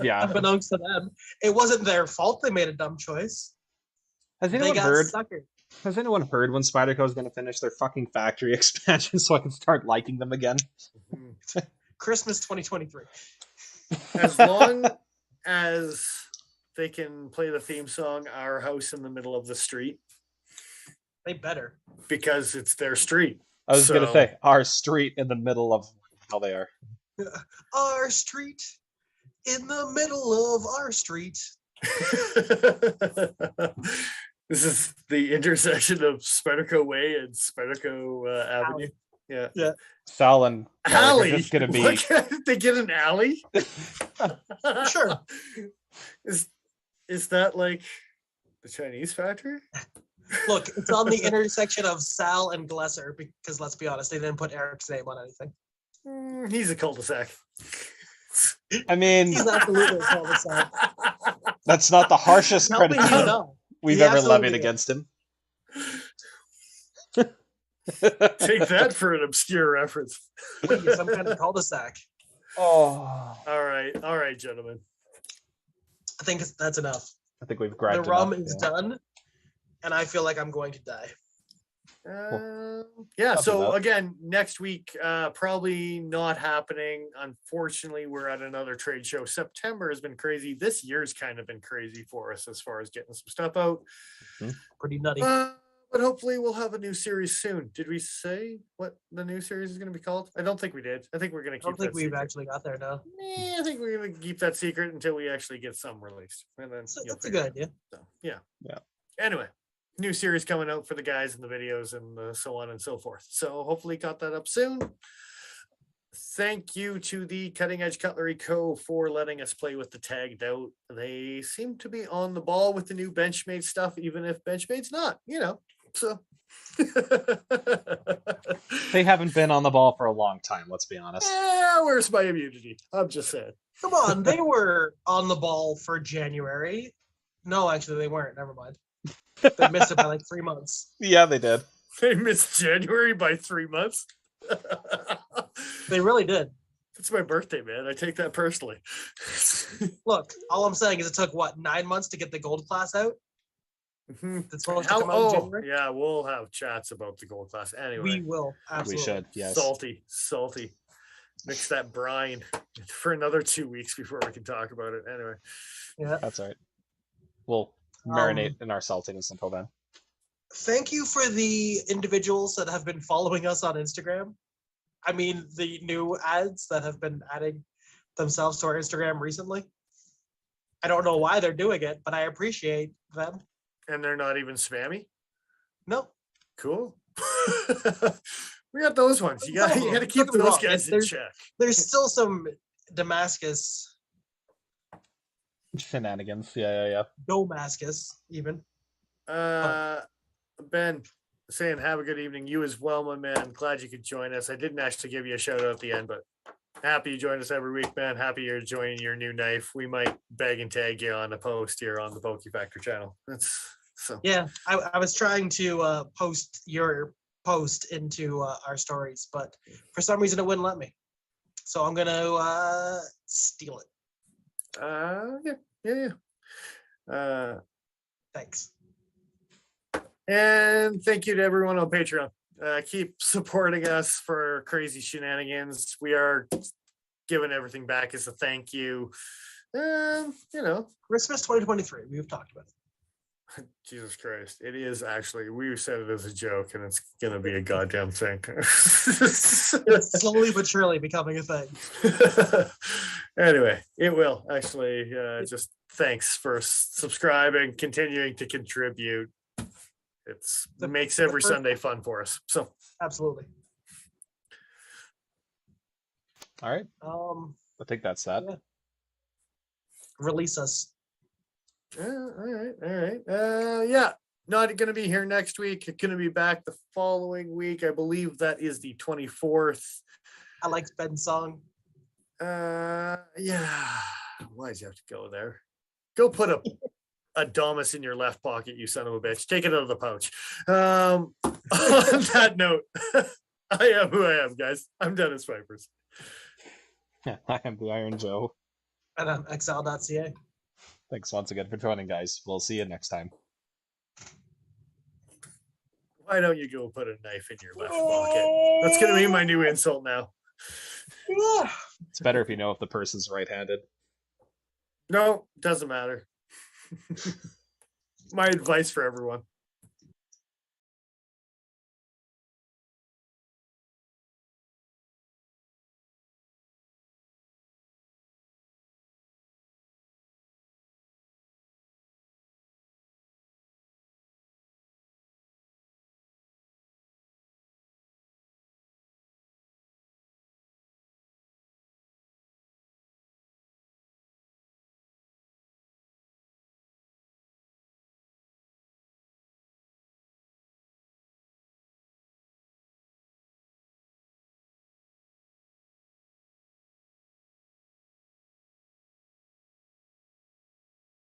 yeah. Unbeknownst to them, it wasn't their fault they made a dumb choice. Has They anyone got heard? suckered. Has anyone heard when Spyderco is going to finish their fucking factory expansion so I can start liking them again? Christmas 2023. As long as they can play the theme song "Our House in the Middle of the Street" They better. because it's their street. I was going to So- say our street in the middle of how they are. Our street, in the middle of our street. This is the intersection of Spyderco Way and Spyderco Avenue. Yeah. Sal and Derek are Alley. just going to be. What? They get an alley? Sure. Is that like the Chinese factory? Look, it's on the intersection of Sal and Glesser because let's be honest, they didn't put Eric's name on anything. He's a cul-de-sac. I mean, He's absolutely a cul-de-sac. that's not the harshest Tell me he's criticism not. we've He ever absolutely levied is. against him. Take that for an obscure reference. What are you, some kind of cul-de-sac? Oh, All right, gentlemen. I think that's enough. I think we've grabbed The rum enough, is yeah. done, and I feel like I'm going to die. Yeah, Copy so that. again, next week, probably not happening. Unfortunately, we're at another trade show. September has been crazy. This year's kind of been crazy for us as far as getting some stuff out. Pretty nutty. But hopefully we'll have a new series soon. Did we say what the new series is going to be called? I don't think we did. I think we're going to I keep don't think that we've secret. actually got there now. I think we're going to keep that secret until we actually get some released. And then That's, you'll that's a figure good it idea. out. So, yeah. Yeah. Anyway, new series coming out for the guys and the videos and so on and so forth. So hopefully got that up soon. Thank you to the Cutting Edge Cutlery Co. for letting us play with the Taggedout. They seem to be on the ball with the new Benchmade stuff, even if Benchmade's not, so. They haven't been on the ball for a long time, let's be honest. Where's my immunity? I'm just saying. Come on, they were on the ball for January. No, actually, they weren't. Never mind. They missed it by like 3 months. Yeah, they did. They missed January by 3 months. They really did. It's my birthday, man. I take that personally. Look, all I'm saying is it took, 9 months to get the gold class out? Mhm. It's supposed to come out in January? Yeah, we'll have chats about the gold class anyway. We will, absolutely. We should, yes. Salty. Mix that brine for another 2 weeks before we can talk about it. Anyway. Yeah. That's all right. We'll marinate in our saltiness until then. Thank you for the individuals that have been following us on Instagram. I mean, the new ads that have been adding themselves to our Instagram recently. I don't know why they're doing it, but I appreciate them. And they're not even spammy? No. Cool. We got those ones. You got to keep Don't get me those wrong, guys in check. There's still some Damascus, Shenanigans. Yeah. Damascus even. Ben saying have a good evening. You as well, my man. Glad you could join us. I didn't actually give you a shout out at the end, but happy you join us every week, man. Happy you're joining your new knife. We might beg and tag you on a post here on the Pokey Factor channel. That's so. Yeah, I was trying to post your post into our stories, but for some reason it wouldn't let me. So I'm gonna steal it. Yeah. Thanks. And thank you to everyone on Patreon. Keep supporting us for crazy shenanigans. We are giving everything back as a thank you. Christmas 2023. We've talked about it. Jesus Christ. It is actually, we said it as a joke and it's going to be a goddamn thing. It's slowly but surely becoming a thing. Anyway, it will actually. Just thanks for subscribing, continuing to contribute. It makes every Sunday fun for us. So absolutely. All right. I think that's that. Yeah. Release us. All right. Yeah, not going to be here next week. Going to be back the following week. I believe that is the 24th. I like Ben's song. Yeah. Why'd you have to go there? Go put a Adomus in your left pocket, you son of a bitch. Take it out of the pouch. On that note, I am who I am, guys. I'm Dennis Vipers. I am the Iron Joe. And I'm exile.ca. Thanks once again for joining, guys. We'll see you next time. Why don't you go put a knife in your left pocket? That's going to be my new insult now. It's better if you know if the person's right-handed. No, doesn't matter. My advice for everyone.